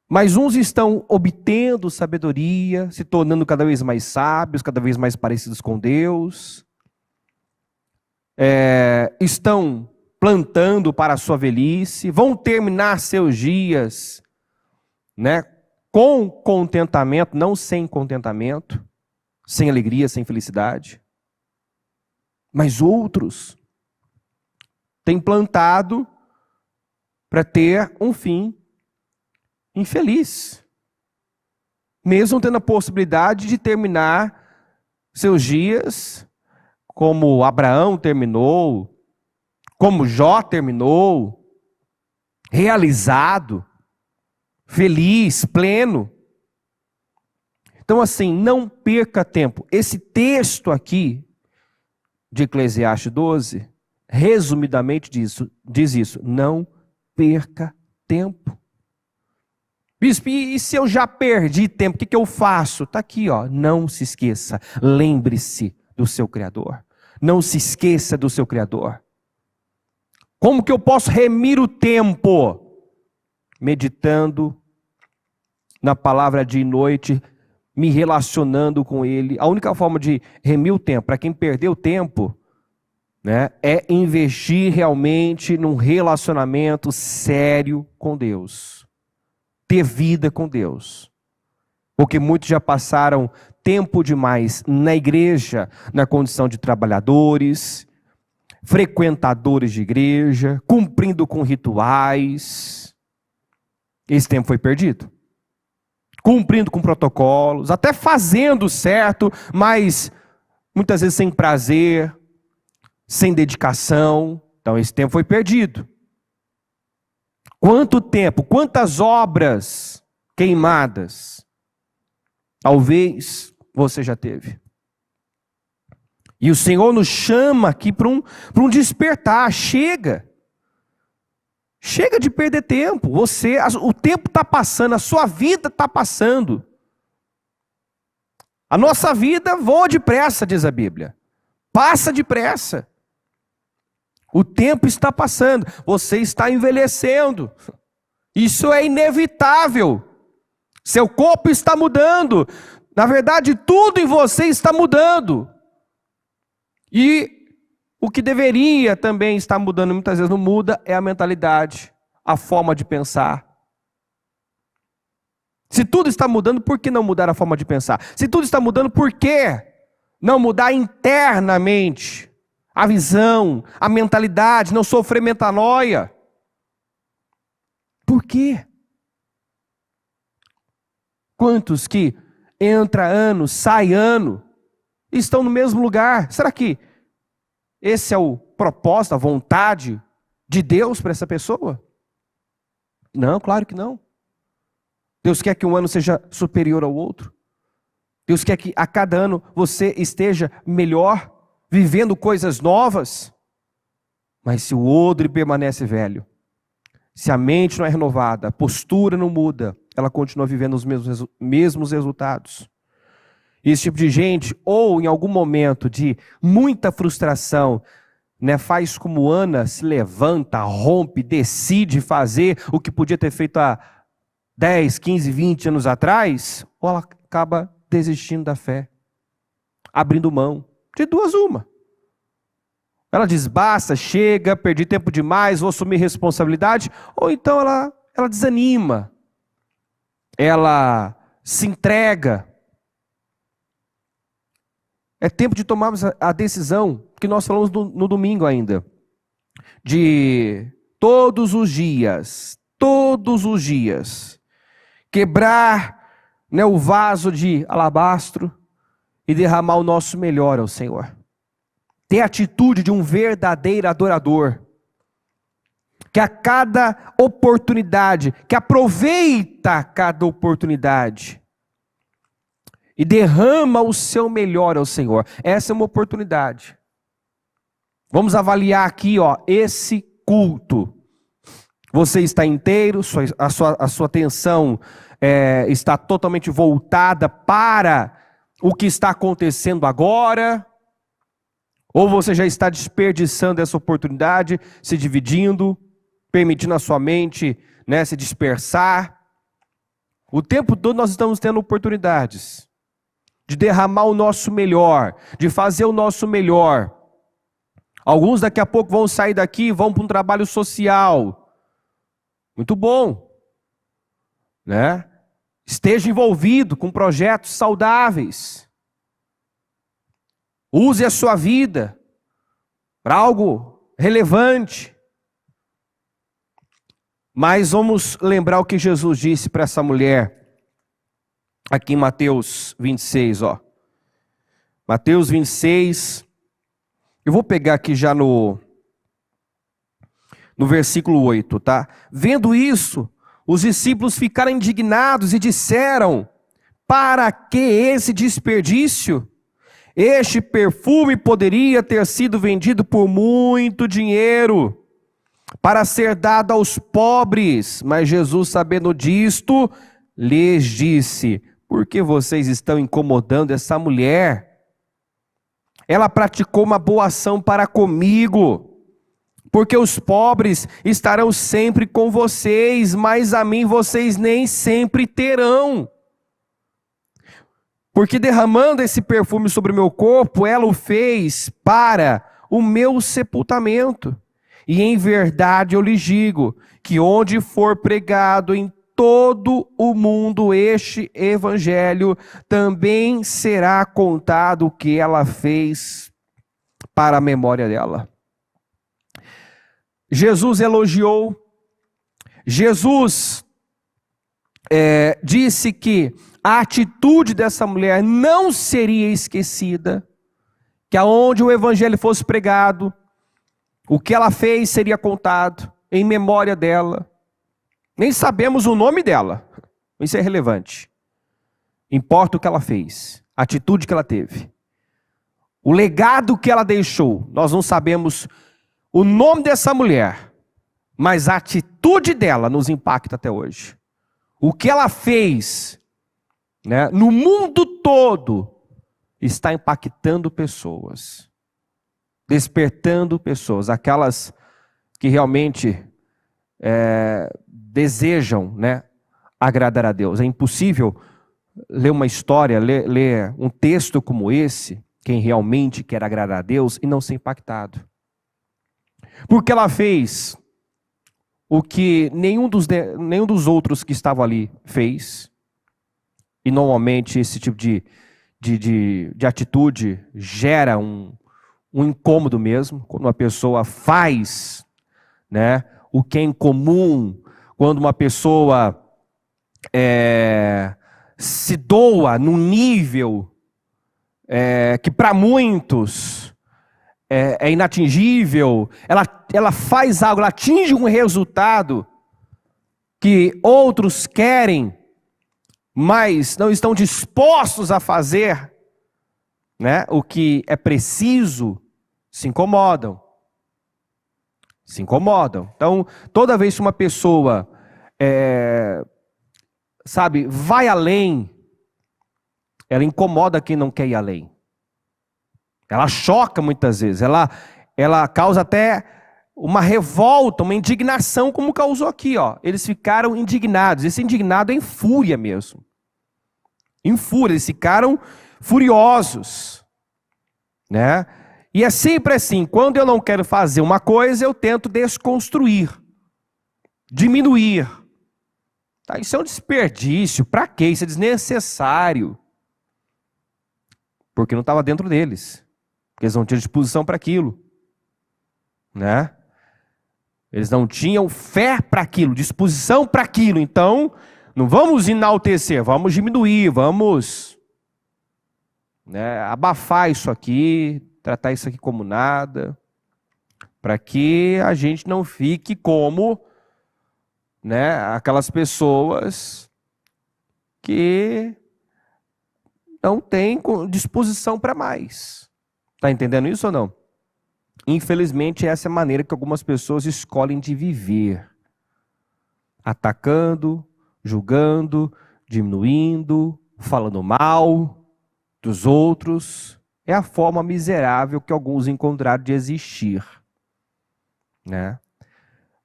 Mas uns estão obtendo sabedoria, se tornando cada vez mais sábios, cada vez mais parecidos com Deus. Estão plantando para a sua velhice, vão terminar seus dias, né, com contentamento, não sem contentamento, sem alegria, sem felicidade. Mas outros têm plantado para ter um fim infeliz, mesmo tendo a possibilidade de terminar seus dias como Abraão terminou, como Jó terminou, realizado, feliz, pleno. Então assim, não perca tempo. Esse texto aqui de Eclesiastes 12, resumidamente diz isso, não perca tempo. Bispo, e se eu já perdi tempo, o que eu faço? Está aqui, ó. Não se esqueça, lembre-se do seu Criador. Não se esqueça do seu Criador. Como que eu posso remir o tempo? Meditando na palavra dia e noite, me relacionando com Ele. A única forma de remir o tempo, para quem perdeu o tempo, né, é investir realmente num relacionamento sério com Deus. Ter vida com Deus. Porque muitos já passaram tempo demais na igreja, na condição de trabalhadores, frequentadores de igreja, cumprindo com rituais. Esse tempo foi perdido. Cumprindo com protocolos, até fazendo certo, mas muitas vezes sem prazer, sem dedicação. Então esse tempo foi perdido. Quanto tempo, quantas obras queimadas, talvez você já teve. E o Senhor nos chama aqui para um despertar. Chega de perder tempo. O tempo está passando, a sua vida está passando. A nossa vida voa depressa, diz a Bíblia. Passa depressa. O tempo está passando, você está envelhecendo. Isso é inevitável. Seu corpo está mudando. Na verdade, tudo em você está mudando. E o que deveria também estar mudando, muitas vezes não muda, é a mentalidade, a forma de pensar. Se tudo está mudando, por que não mudar a forma de pensar? Se tudo está mudando, por que não mudar internamente a visão, a mentalidade, não sofrer metanoia? Por quê? Quantos que entra ano, sai ano, estão no mesmo lugar? Será que esse é o propósito, a vontade de Deus para essa pessoa? Não, claro que não. Deus quer que um ano seja superior ao outro. Deus quer que a cada ano você esteja melhor, vivendo coisas novas. Mas se o odre permanece velho, se a mente não é renovada, a postura não muda, ela continua vivendo os mesmos resultados. Esse tipo de gente, ou em algum momento de muita frustração, né, faz como Ana, se levanta, rompe, decide fazer o que podia ter feito há 10, 15, 20 anos atrás, ou ela acaba desistindo da fé, abrindo mão. De duas uma. Ela diz, basta, chega, perdi tempo demais, vou assumir responsabilidade. Ou então ela desanima. Ela se entrega. É tempo de tomarmos a decisão, que nós falamos no domingo ainda. De todos os dias, quebrar, né, o vaso de alabastro e derramar o nosso melhor ao Senhor. Ter a atitude de um verdadeiro adorador, que a cada oportunidade, que aproveita cada oportunidade e derrama o seu melhor ao Senhor. Essa é uma oportunidade. Vamos avaliar aqui, esse culto. Você está inteiro, a sua atenção está totalmente voltada para o que está acontecendo agora? Ou você já está desperdiçando essa oportunidade, se dividindo, permitindo a sua mente, se dispersar? O tempo todo nós estamos tendo oportunidades de derramar o nosso melhor, de fazer o nosso melhor. Alguns daqui a pouco vão sair daqui e vão para um trabalho social. Muito bom, Esteja envolvido com projetos saudáveis. Use a sua vida para algo relevante. Mas vamos lembrar o que Jesus disse para essa mulher, aqui em Mateus 26, Mateus 26, eu vou pegar aqui já no versículo 8, tá? Vendo isso, os discípulos ficaram indignados e disseram: para que esse desperdício? Este perfume poderia ter sido vendido por muito dinheiro, para ser dado aos pobres. Mas Jesus, sabendo disto, lhes disse: por que vocês estão incomodando essa mulher? Ela praticou uma boa ação para comigo, porque os pobres estarão sempre com vocês, mas a mim vocês nem sempre terão. Porque derramando esse perfume sobre o meu corpo, ela o fez para o meu sepultamento. E em verdade eu lhes digo, que onde for pregado em todo o mundo este evangelho, também será contado o que ela fez para a memória dela. Jesus elogiou, Jesus disse que a atitude dessa mulher não seria esquecida, que aonde o evangelho fosse pregado, o que ela fez seria contado em memória dela. Nem sabemos o nome dela, isso é irrelevante. Importa o que ela fez, a atitude que ela teve, o legado que ela deixou. Nós não sabemos o nome dessa mulher, mas a atitude dela nos impacta até hoje. O que ela fez, no mundo todo, está impactando pessoas, despertando pessoas, aquelas que realmente desejam agradar a Deus. É impossível ler uma história, ler um texto como esse, quem realmente quer agradar a Deus, e não ser impactado. Porque ela fez o que nenhum dos outros que estavam ali fez. E normalmente esse tipo de atitude gera um incômodo mesmo. Quando uma pessoa faz o que é incomum, quando uma pessoa se doa num nível que para muitos é inatingível, ela faz algo, ela atinge um resultado que outros querem, mas não estão dispostos a fazer, o que é preciso, se incomodam. Então, toda vez que uma pessoa, vai além, ela incomoda quem não quer ir além. Ela choca muitas vezes, ela causa até uma revolta, uma indignação, como causou aqui, Eles ficaram indignados, esse indignado é em fúria mesmo. Em fúria, eles ficaram furiosos, E é sempre assim, quando eu não quero fazer uma coisa, eu tento desconstruir, diminuir. Isso é um desperdício, para quê? Isso é desnecessário. Porque não estava dentro deles. Porque eles não tinham disposição para aquilo. Eles não tinham fé para aquilo, disposição para aquilo. Então, não vamos enaltecer, vamos diminuir, vamos abafar isso aqui, tratar isso aqui como nada, para que a gente não fique como, né, aquelas pessoas que não têm disposição para mais. Está entendendo isso ou não? Infelizmente, essa é a maneira que algumas pessoas escolhem de viver. Atacando, julgando, diminuindo, falando mal dos outros. É a forma miserável que alguns encontraram de existir, né?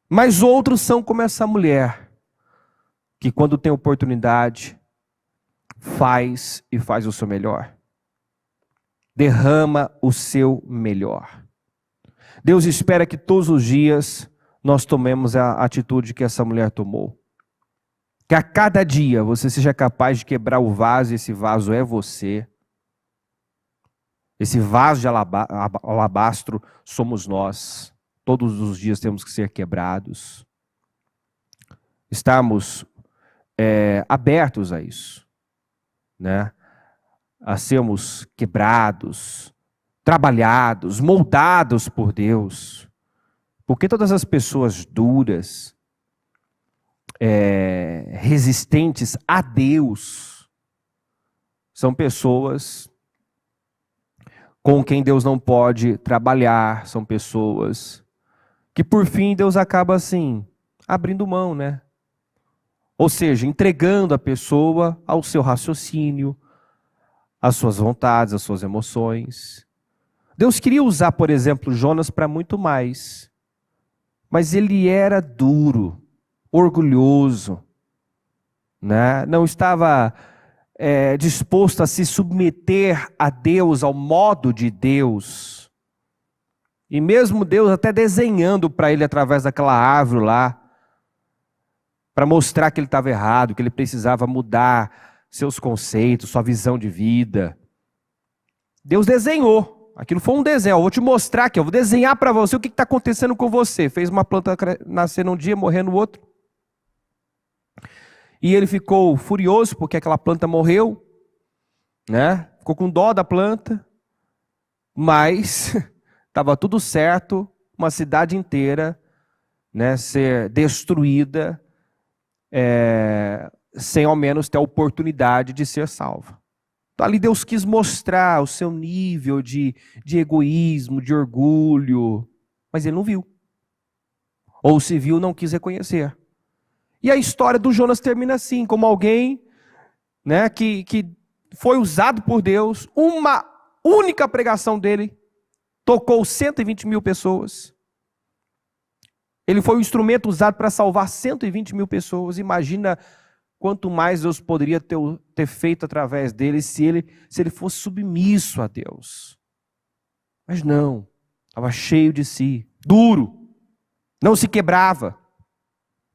Mas outros são como essa mulher, que quando tem oportunidade, faz e faz o seu melhor. Derrama o seu melhor. Deus espera que todos os dias nós tomemos a atitude que essa mulher tomou. Que a cada dia você seja capaz de quebrar o vaso, e esse vaso é você. Esse vaso de alabastro somos nós. Todos os dias temos que ser quebrados. Estamos abertos a isso, né? A sermos quebrados, trabalhados, moldados por Deus. Porque todas as pessoas duras, resistentes a Deus, são pessoas com quem Deus não pode trabalhar, são pessoas que por fim Deus acaba assim, abrindo mão, né? Ou seja, entregando a pessoa ao seu raciocínio, às suas vontades, às suas emoções. Deus queria usar, por exemplo, Jonas para muito mais, mas ele era duro, orgulhoso, né? Não estava disposto a se submeter a Deus, ao modo de Deus. E mesmo Deus até desenhando para ele através daquela árvore lá, para mostrar que ele estava errado, que ele precisava mudar seus conceitos, sua visão de vida. Deus desenhou. Aquilo foi um desenho. Eu vou te mostrar aqui, eu vou desenhar para você o que está acontecendo com você. Fez uma planta nascer num dia, morrer no outro. E ele ficou furioso porque aquela planta morreu, né? Ficou com dó da planta, mas estava tudo certo, uma cidade inteira, né, ser destruída, sem ao menos ter a oportunidade de ser salva. Então ali Deus quis mostrar o seu nível de egoísmo, de orgulho, mas ele não viu. Ou se viu, não quis reconhecer. E a história do Jonas termina assim, como alguém, né, que foi usado por Deus, uma única pregação dele tocou 120 mil pessoas. Ele foi o instrumento usado para salvar 120 mil pessoas. Imagina quanto mais Deus poderia ter feito através dele se ele fosse submisso a Deus. Mas não, estava cheio de si, duro, não se quebrava,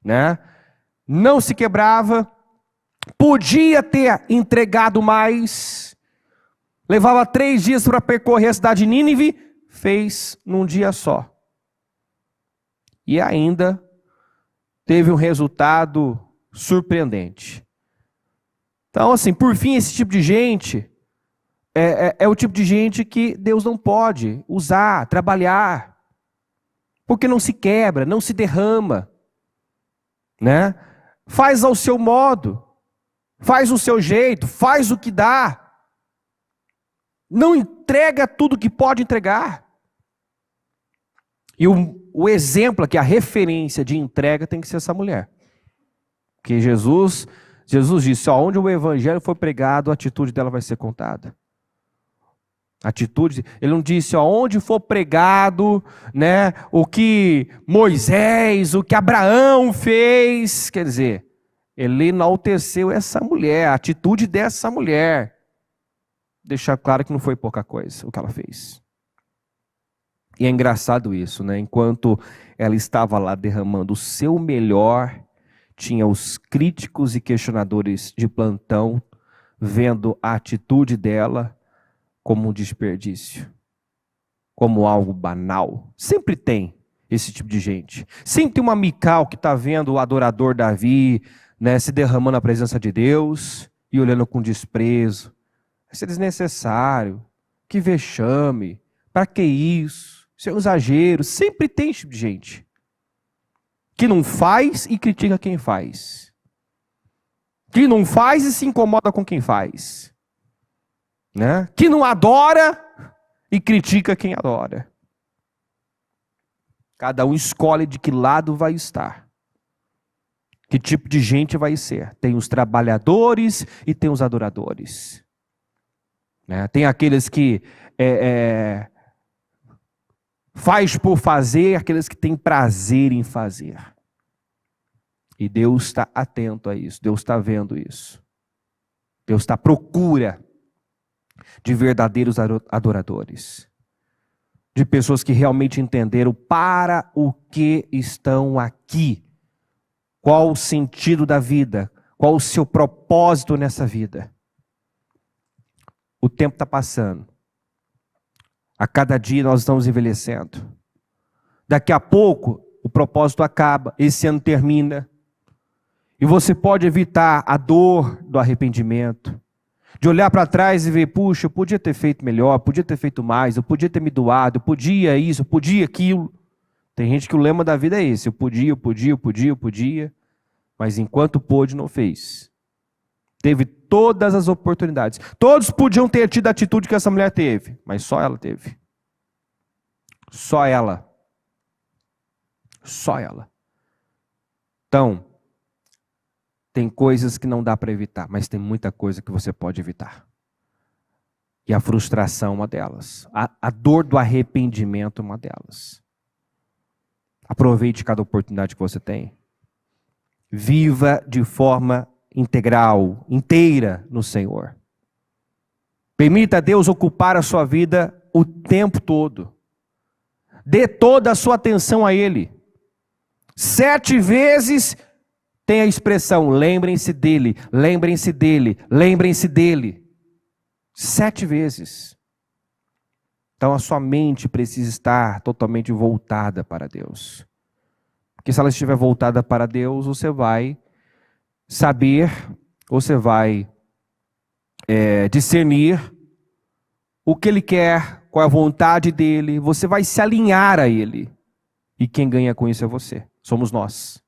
né? Não se quebrava, podia ter entregado mais, levava 3 dias para percorrer a cidade de Nínive, fez num dia só. E ainda teve um resultado surpreendente. Então, assim, por fim, esse tipo de gente é o tipo de gente que Deus não pode usar, trabalhar, porque não se quebra, não se derrama, né? Faz ao seu modo, faz o seu jeito, faz o que dá, não entrega tudo que pode entregar. E o exemplo aqui, a referência de entrega tem que ser essa mulher. Porque Jesus disse, onde o evangelho for pregado, a atitude dela vai ser contada. Atitude, ele não disse, onde for pregado, né, o que Moisés, o que Abraão fez, quer dizer, ele enalteceu essa mulher, a atitude dessa mulher. Deixar claro que não foi pouca coisa o que ela fez. E é engraçado isso, né? Enquanto ela estava lá derramando o seu melhor, tinha os críticos e questionadores de plantão vendo a atitude dela como um desperdício, como algo banal. Sempre tem esse tipo de gente. Sempre tem uma Mical que está vendo o adorador Davi, né, se derramando na presença de Deus e olhando com desprezo. Isso é desnecessário. Que vexame. Para que isso? isso é um exagero. Sempre tem esse tipo de gente que não faz e critica quem faz. Que não faz e se incomoda com quem faz. Né? Que não adora e critica quem adora. Cada um escolhe de que lado vai estar. Que tipo de gente vai ser. Tem os trabalhadores e tem os adoradores. Né? Tem aqueles que faz por fazer, aqueles que têm prazer em fazer. E Deus está atento a isso. Deus está vendo isso. Deus está à procura de verdadeiros adoradores. De pessoas que realmente entenderam para o que estão aqui. Qual o sentido da vida? Qual o seu propósito nessa vida? O tempo está passando. A cada dia nós estamos envelhecendo. Daqui a pouco o propósito acaba. Esse ano termina. E você pode evitar a dor do arrependimento. De olhar para trás e ver, puxa, eu podia ter feito melhor, podia ter feito mais, eu podia ter me doado, eu podia isso, eu podia aquilo. Tem gente que o lema da vida é esse, eu podia, mas enquanto pôde, não fez. Teve todas as oportunidades. Todos podiam ter tido a atitude que essa mulher teve, mas só ela teve. Só ela. Só ela. Então, tem coisas que não dá para evitar, mas tem muita coisa que você pode evitar. E a frustração é uma delas. A dor do arrependimento é uma delas. Aproveite cada oportunidade que você tem. Viva de forma integral, inteira no Senhor. Permita a Deus ocupar a sua vida o tempo todo. Dê toda a sua atenção a Ele. 7 vezes tem a expressão, lembrem-se dele, lembrem-se dele, lembrem-se dele. 7 vezes. Então a sua mente precisa estar totalmente voltada para Deus. Porque se ela estiver voltada para Deus, você vai saber, você vai discernir o que Ele quer, qual é a vontade dEle, você vai se alinhar a Ele. E quem ganha com isso é você, somos nós.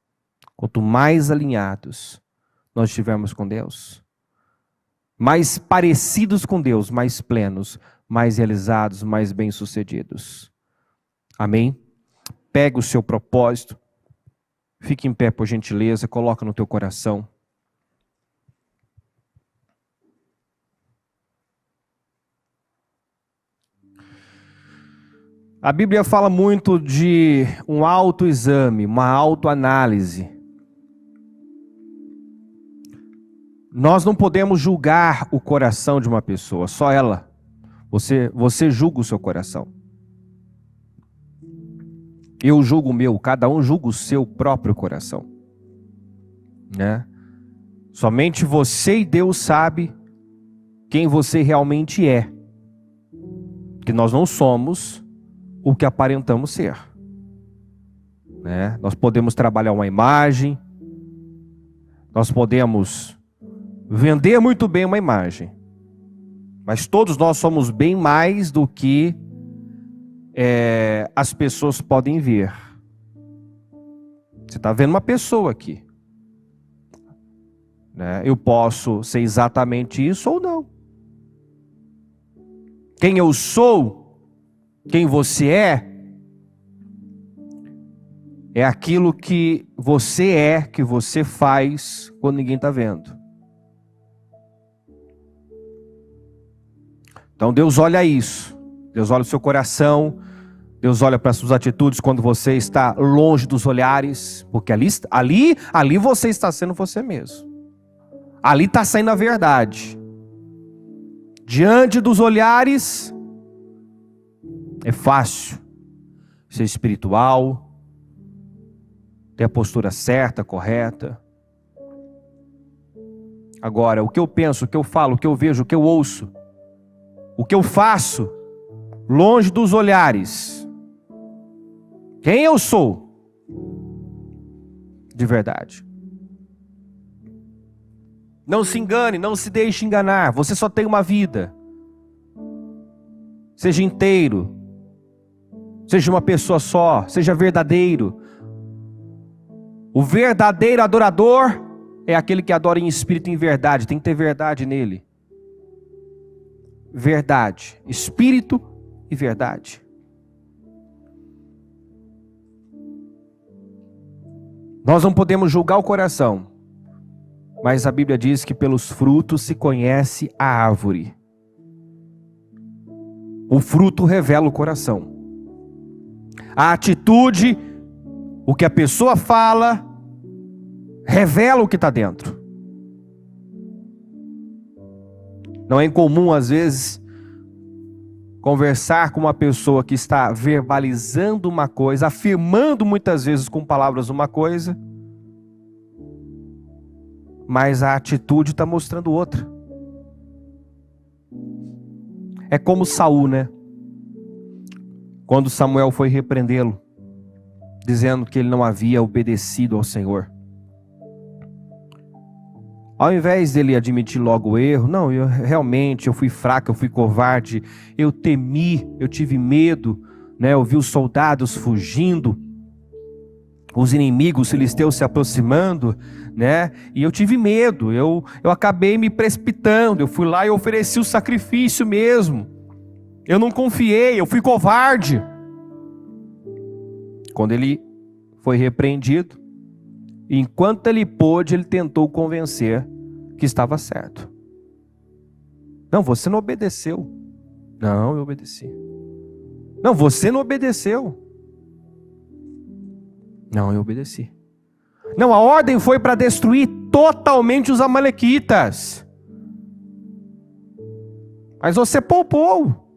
Quanto mais alinhados nós estivermos com Deus, mais parecidos com Deus, mais plenos, mais realizados, mais bem-sucedidos. Amém? Pega o seu propósito, fique em pé por gentileza, coloca no teu coração. A Bíblia fala muito de um autoexame, uma autoanálise. Nós não podemos julgar o coração de uma pessoa, só ela. Você julga o seu coração. Eu julgo o meu, cada um julga o seu próprio coração. Né? Somente você e Deus sabe quem você realmente é. Que nós não somos o que aparentamos ser. Né? Nós podemos trabalhar uma imagem, nós podemos vender muito bem uma imagem, mas todos nós somos bem mais do que as pessoas podem ver. Você está vendo uma pessoa aqui, né? Eu posso ser exatamente isso ou não. Quem eu sou, quem você é aquilo que você faz quando ninguém está vendo. Então Deus olha isso, Deus olha o seu coração, Deus olha para as suas atitudes quando você está longe dos olhares, porque ali você está sendo você mesmo. Ali está saindo a verdade. Diante dos olhares, é fácil ser espiritual, ter a postura certa, correta. Agora, o que eu penso, o que eu falo, o que eu vejo, o que eu ouço, o que eu faço, longe dos olhares, quem eu sou, de verdade. Não se engane, não se deixe enganar, você só tem uma vida. Seja inteiro, Seja uma pessoa só, seja verdadeiro. O verdadeiro adorador é aquele que adora em espírito e em verdade. Tem que ter verdade nele. Verdade, espírito e verdade. Nós não podemos julgar o coração, mas a Bíblia diz que pelos frutos se conhece a árvore. O fruto revela o coração. A atitude, o que a pessoa fala, revela o que está dentro. Não é incomum, às vezes, conversar com uma pessoa que está verbalizando uma coisa, afirmando muitas vezes com palavras uma coisa, mas a atitude está mostrando outra. É como Saul, né? Quando Samuel foi repreendê-lo, dizendo que ele não havia obedecido ao Senhor. Ao invés dele admitir logo o erro, não, eu fui fraco, eu fui covarde, eu temi, eu tive medo, né? Eu vi os soldados fugindo, os inimigos filisteus se aproximando, né? E eu tive medo, eu acabei me precipitando, eu fui lá e ofereci o sacrifício mesmo. Eu não confiei, eu fui covarde. Quando ele foi repreendido, enquanto ele pôde, ele tentou convencer que estava certo. Não, você não obedeceu. Não, eu obedeci. Não, você não obedeceu. Não, eu obedeci. Não, a ordem foi para destruir totalmente os amalequitas. Mas você poupou.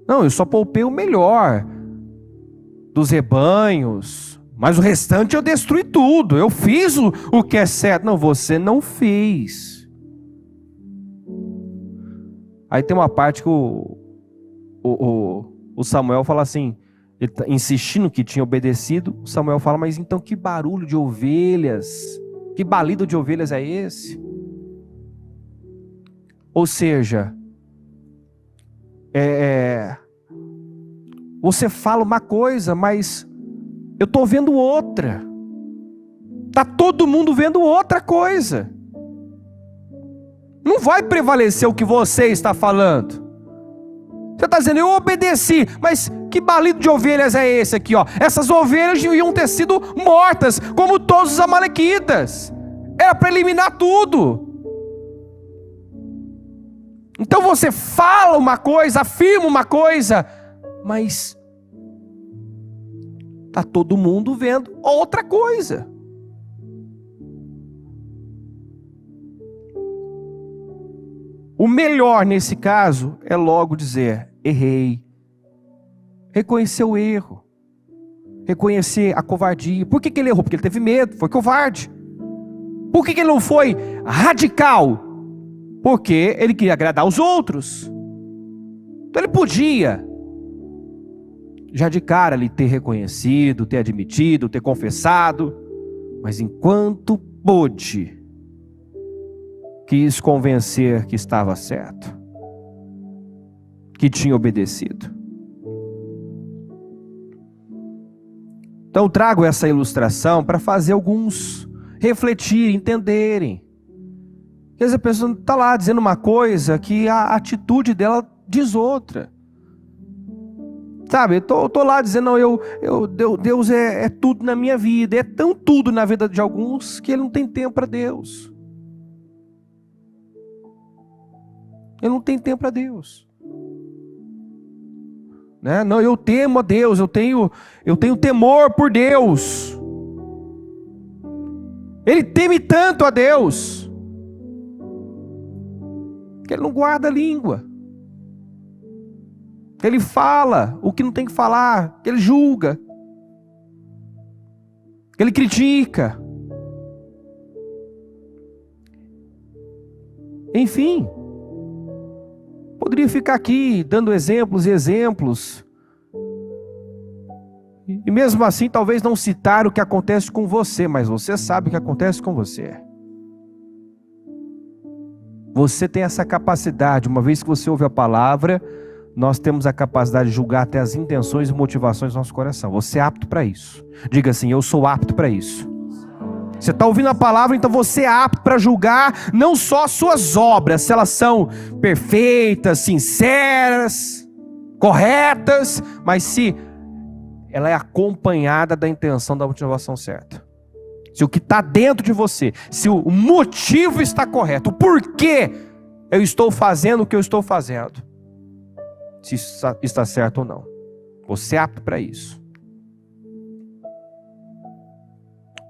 Não, eu só poupei o melhor dos rebanhos, mas o restante eu destruí tudo. Eu fiz o que é certo. Não, você não fez. Aí tem uma parte que o Samuel fala assim, ele tá insistindo que tinha obedecido. O Samuel fala, mas então que barulho de ovelhas, que balido de ovelhas é esse? Ou seja, você fala uma coisa, mas eu estou vendo outra. Está todo mundo vendo outra coisa. Não vai prevalecer o que você está falando. Você está dizendo, eu obedeci, mas que balido de ovelhas é esse aqui? Ó? Essas ovelhas deviam ter sido mortas, como todos os amalequitas. Era para eliminar tudo. Então você fala uma coisa, afirma uma coisa, mas está todo mundo vendo outra coisa. O melhor nesse caso é logo dizer, errei. Reconhecer o erro. Reconhecer a covardia. Por que ele errou? Porque ele teve medo, foi covarde. Por que ele não foi radical? Porque ele queria agradar os outros. Então ele podia, já de cara, ali ter reconhecido, ter admitido, ter confessado. Mas enquanto pôde, quis convencer que estava certo, que tinha obedecido. Então trago essa ilustração para fazer alguns refletirem, entenderem. Porque essa pessoa está lá dizendo uma coisa que a atitude dela diz outra. Sabe, eu estou lá dizendo, não, Deus é tudo na minha vida. É tão tudo na vida de alguns que ele não tem tempo para Deus. Ele não tem tempo para Deus. Né? Não, eu temo a Deus, eu tenho temor por Deus. Ele teme tanto a Deus que ele não guarda a língua. Ele fala o que não tem que falar, ele julga, ele critica. Enfim, poderia ficar aqui dando exemplos e exemplos. E mesmo assim, talvez não citar o que acontece com você, mas você sabe o que acontece com você. Você tem essa capacidade, uma vez que você ouve a palavra, nós temos a capacidade de julgar até as intenções e motivações do nosso coração. Você é apto para isso. Diga assim: eu sou apto para isso. Você está ouvindo a palavra, então você é apto para julgar não só as suas obras, se elas são perfeitas, sinceras, corretas, mas se ela é acompanhada da intenção, da motivação certa. Se o que está dentro de você, se o motivo está correto, o porquê eu estou fazendo o que eu estou fazendo, se isso está certo ou não. Você é apto para isso.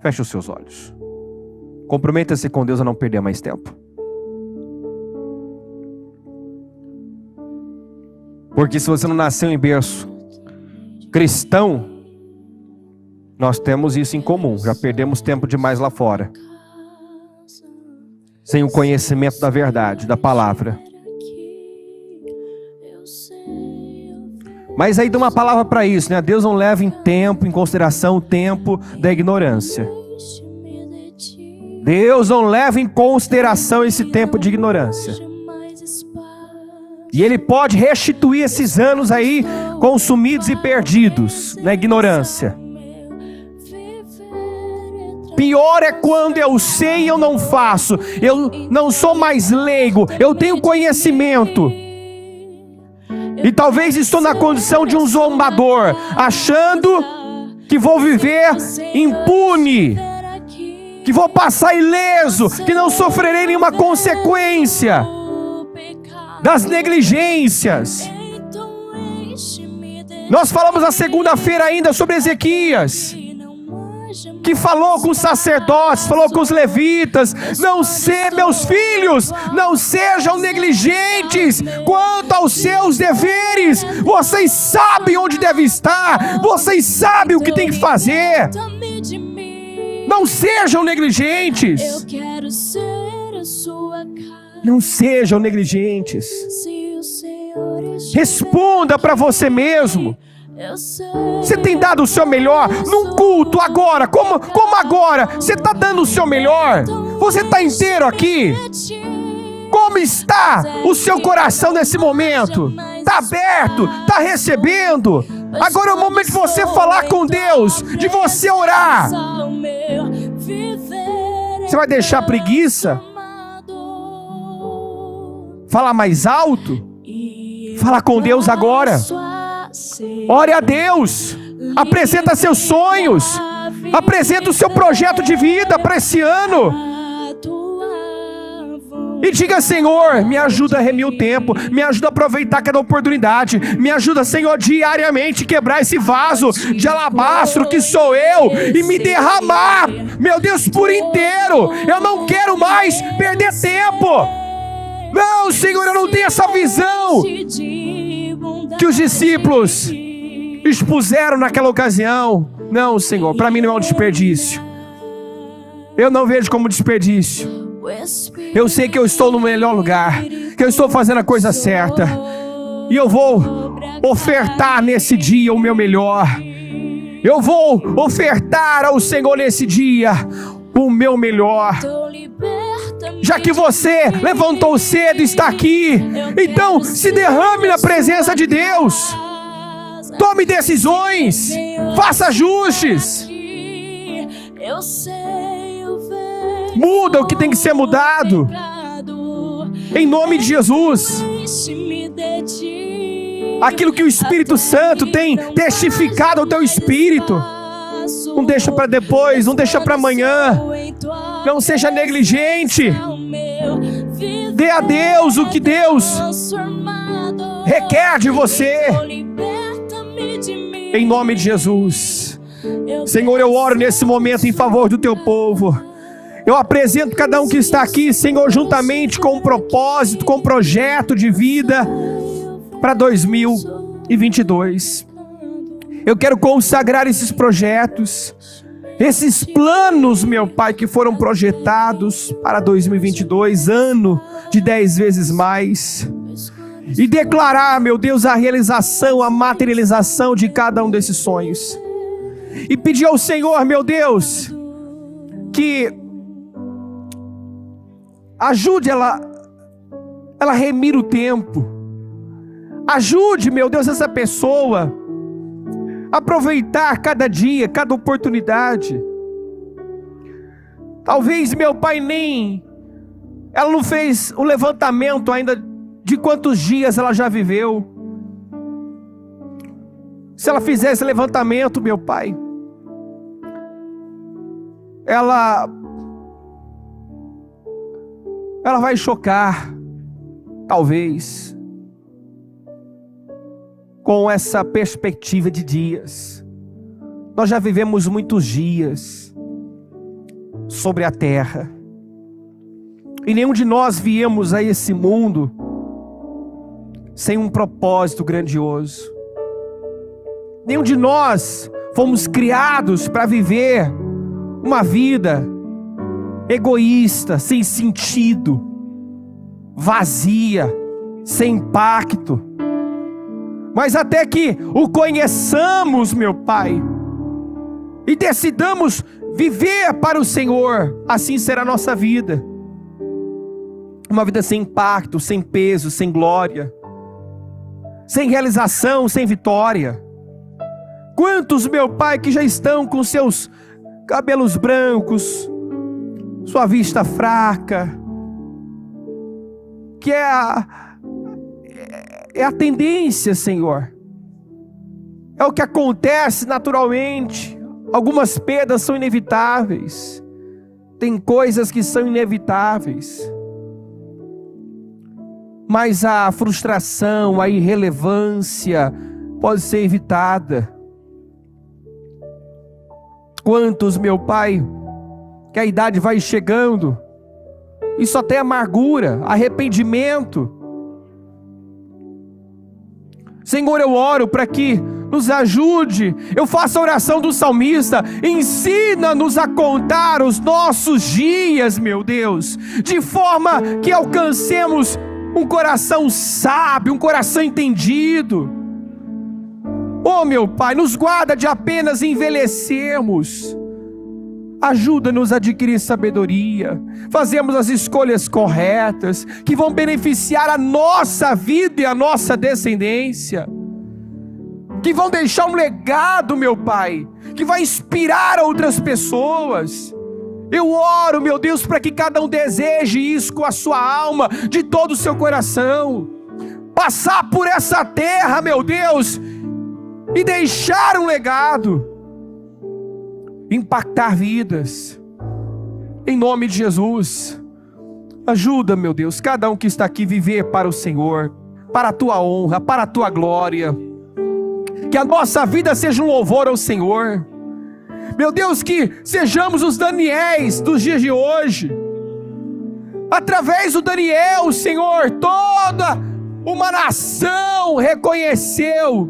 Feche os seus olhos. Comprometa-se com Deus a não perder mais tempo. Porque se você não nasceu em berço cristão, nós temos isso em comum. Já perdemos tempo demais lá fora, sem o conhecimento da verdade, da palavra. Mas aí dá uma palavra para isso, né? Deus não leva em consideração o tempo da ignorância. Deus não leva em consideração esse tempo de ignorância. E Ele pode restituir esses anos aí consumidos e perdidos na ignorância. Pior é quando eu sei e eu não faço. Eu não sou mais leigo, eu tenho conhecimento. E talvez estou na condição de um zombador, achando que vou viver impune, que vou passar ileso, que não sofrerei nenhuma consequência das negligências. Nós falamos na segunda-feira ainda sobre Ezequias, que falou com os sacerdotes, falou com os levitas: meus filhos, não sejam negligentes quanto aos seus deveres. Vocês sabem onde devem estar, vocês sabem o que tem que fazer. Não sejam negligentes. Não sejam negligentes. Responda para você mesmo. Você tem dado o seu melhor num culto agora? Como agora? Você está dando o seu melhor? Você está inteiro aqui? Como está o seu coração nesse momento? Está aberto? Está recebendo? Agora é o momento de você falar com Deus, de você orar. Você vai deixar a preguiça? Falar mais alto? Fala com Deus agora. Ore a Deus. Apresenta seus sonhos. Apresenta o seu projeto de vida para esse ano. E diga: Senhor, me ajuda a remir o tempo. Me ajuda a aproveitar cada oportunidade. Me ajuda, Senhor, diariamente quebrar esse vaso de alabastro que sou eu e me derramar, meu Deus, por inteiro. Eu não quero mais perder tempo. Não, Senhor, eu não tenho essa visão que os discípulos expuseram naquela ocasião. Não, Senhor, para mim não é um desperdício. Eu não vejo como desperdício. Eu sei que eu estou no melhor lugar, que eu estou fazendo a coisa certa, e eu vou ofertar nesse dia o meu melhor. Eu vou ofertar ao Senhor nesse dia o meu melhor. Já que você levantou cedo e está aqui, então se derrame na presença de Deus. Tome decisões, faça ajustes. Muda o que tem que ser mudado, em nome de Jesus. Aquilo que o Espírito Santo tem testificado ao teu espírito, não deixa para depois, não deixa para amanhã. Não seja negligente. Dê a Deus o que Deus requer de você, em nome de Jesus. Senhor, eu oro nesse momento em favor do teu povo. Eu apresento cada um que está aqui, Senhor, juntamente com um propósito, com um projeto de vida para 2022. Eu quero consagrar esses projetos, esses planos, meu Pai, que foram projetados para 2022, ano de 10 vezes mais, e declarar, meu Deus, a realização, a materialização de cada um desses sonhos. E pedir ao Senhor, meu Deus, que ajude ela a remir o tempo, Ajude, meu Deus, essa pessoa a aproveitar cada dia, cada oportunidade. Talvez, meu Pai, ela não fez o levantamento ainda de quantos dias ela já viveu. Se ela fizer esse levantamento, meu Pai, ela vai chocar, talvez, com essa perspectiva de dias. Nós já vivemos muitos dias sobre a terra, e nenhum de nós viemos a esse mundo sem um propósito grandioso. Nenhum de nós fomos criados para viver uma vida egoísta, sem sentido, vazia, sem impacto. Mas até que o conheçamos, meu Pai, e decidamos viver para o Senhor, assim será a nossa vida. Uma vida sem impacto, sem peso, sem glória, sem realização, sem vitória. Quantos, meu Pai, que já estão com seus cabelos brancos, sua vista fraca, que é a tendência, Senhor. É o que acontece naturalmente. Algumas perdas são inevitáveis. Tem coisas que são inevitáveis. Mas a frustração, a irrelevância pode ser evitada. Quantos, meu Pai, que a idade vai chegando e só tem amargura, arrependimento. Senhor, eu oro para que nos ajude. Eu faço a oração do salmista: ensina-nos a contar os nossos dias, meu Deus, de forma que alcancemos um coração sábio, um coração entendido. Oh, meu Pai, nos guarda de apenas envelhecermos. Ajuda-nos a adquirir sabedoria, fazemos as escolhas corretas, que vão beneficiar a nossa vida e a nossa descendência, que vão deixar um legado, meu Pai, que vai inspirar outras pessoas. Eu oro, meu Deus, para que cada um deseje isso com a sua alma, de todo o seu coração, passar por essa terra, meu Deus, e deixar um legado, impactar vidas, em nome de Jesus. Ajuda, meu Deus, cada um que está aqui viver para o Senhor, para a Tua honra, para a Tua glória, que a nossa vida seja um louvor ao Senhor, meu Deus, que sejamos os Daniéis dos dias de hoje. Através do Daniel, Senhor, toda uma nação reconheceu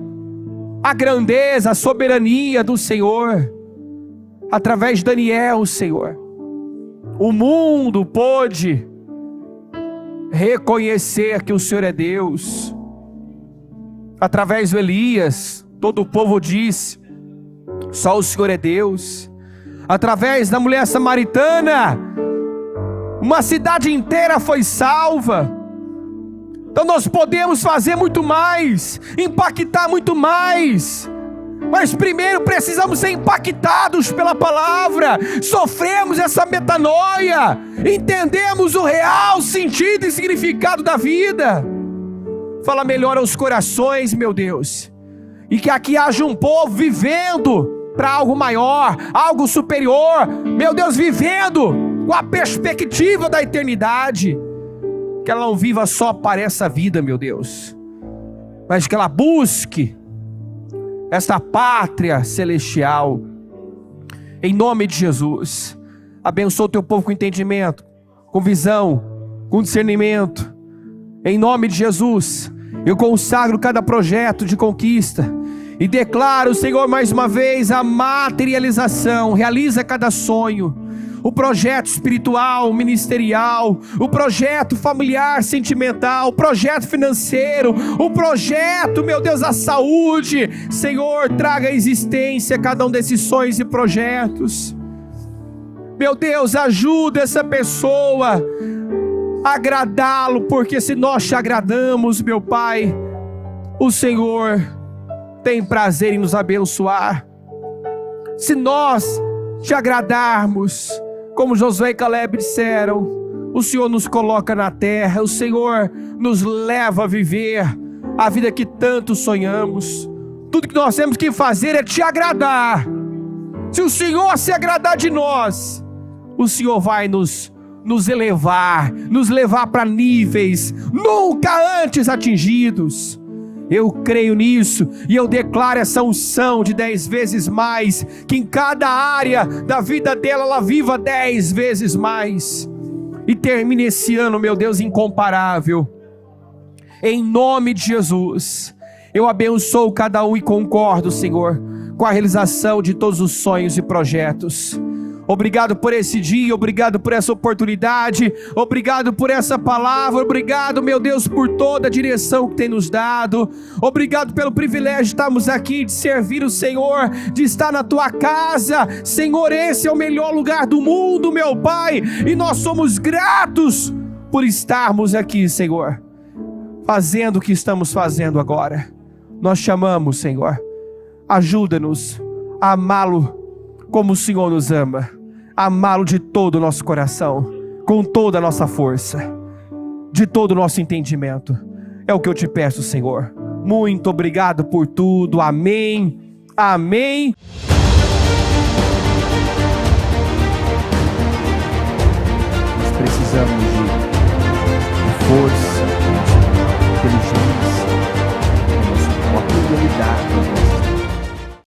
a grandeza, a soberania do Senhor. Através de Daniel, Senhor, o mundo pôde reconhecer que o Senhor é Deus. Através do Elias, todo o povo disse: só o Senhor é Deus. Através da mulher samaritana, uma cidade inteira foi salva. Então nós podemos fazer muito mais, impactar muito mais. Mas primeiro precisamos ser impactados pela palavra, sofremos essa metanoia, entendemos o real sentido e significado da vida. Fala melhor aos corações, meu Deus, e que aqui haja um povo vivendo para algo maior, algo superior, meu Deus, vivendo com a perspectiva da eternidade. Que ela não viva só para essa vida, meu Deus, mas que ela busque esta pátria celestial, em nome de Jesus. Abençoa o teu povo com entendimento, com visão, com discernimento, em nome de Jesus. Eu consagro cada projeto de conquista e declaro, Senhor, mais uma vez a materialização. Realiza cada sonho, o projeto espiritual, ministerial, o projeto familiar, sentimental, o projeto financeiro, o projeto, meu Deus, da saúde. Senhor, traga à existência cada um desses sonhos e projetos. Meu Deus, ajuda essa pessoa a agradá-lo, porque se nós te agradamos, meu Pai, o Senhor tem prazer em nos abençoar. Se nós te agradarmos, como Josué e Caleb disseram, o Senhor nos coloca na terra, o Senhor nos leva a viver a vida que tanto sonhamos. Tudo que nós temos que fazer é te agradar. Se o Senhor se agradar de nós, o Senhor vai nos elevar, nos levar para níveis nunca antes atingidos. Eu creio nisso e eu declaro essa unção de 10 vezes mais, que em cada área da vida dela ela viva 10 vezes mais e termine esse ano, meu Deus, incomparável. Em nome de Jesus, eu abençoo cada um e concordo, Senhor, com a realização de todos os sonhos e projetos. Obrigado por esse dia, obrigado por essa oportunidade, obrigado por essa palavra, obrigado, meu Deus, por toda a direção que tem nos dado, obrigado pelo privilégio de estarmos aqui, de servir o Senhor, de estar na tua casa. Senhor, esse é o melhor lugar do mundo, meu Pai, e nós somos gratos por estarmos aqui, Senhor, fazendo o que estamos fazendo agora. Nós chamamos, Senhor, ajuda-nos a amá-lo como o Senhor nos ama, amá-lo de todo o nosso coração, com toda a nossa força, de todo o nosso entendimento. É o que eu te peço, Senhor. Muito obrigado por tudo. Amém. Amém. Nós precisamos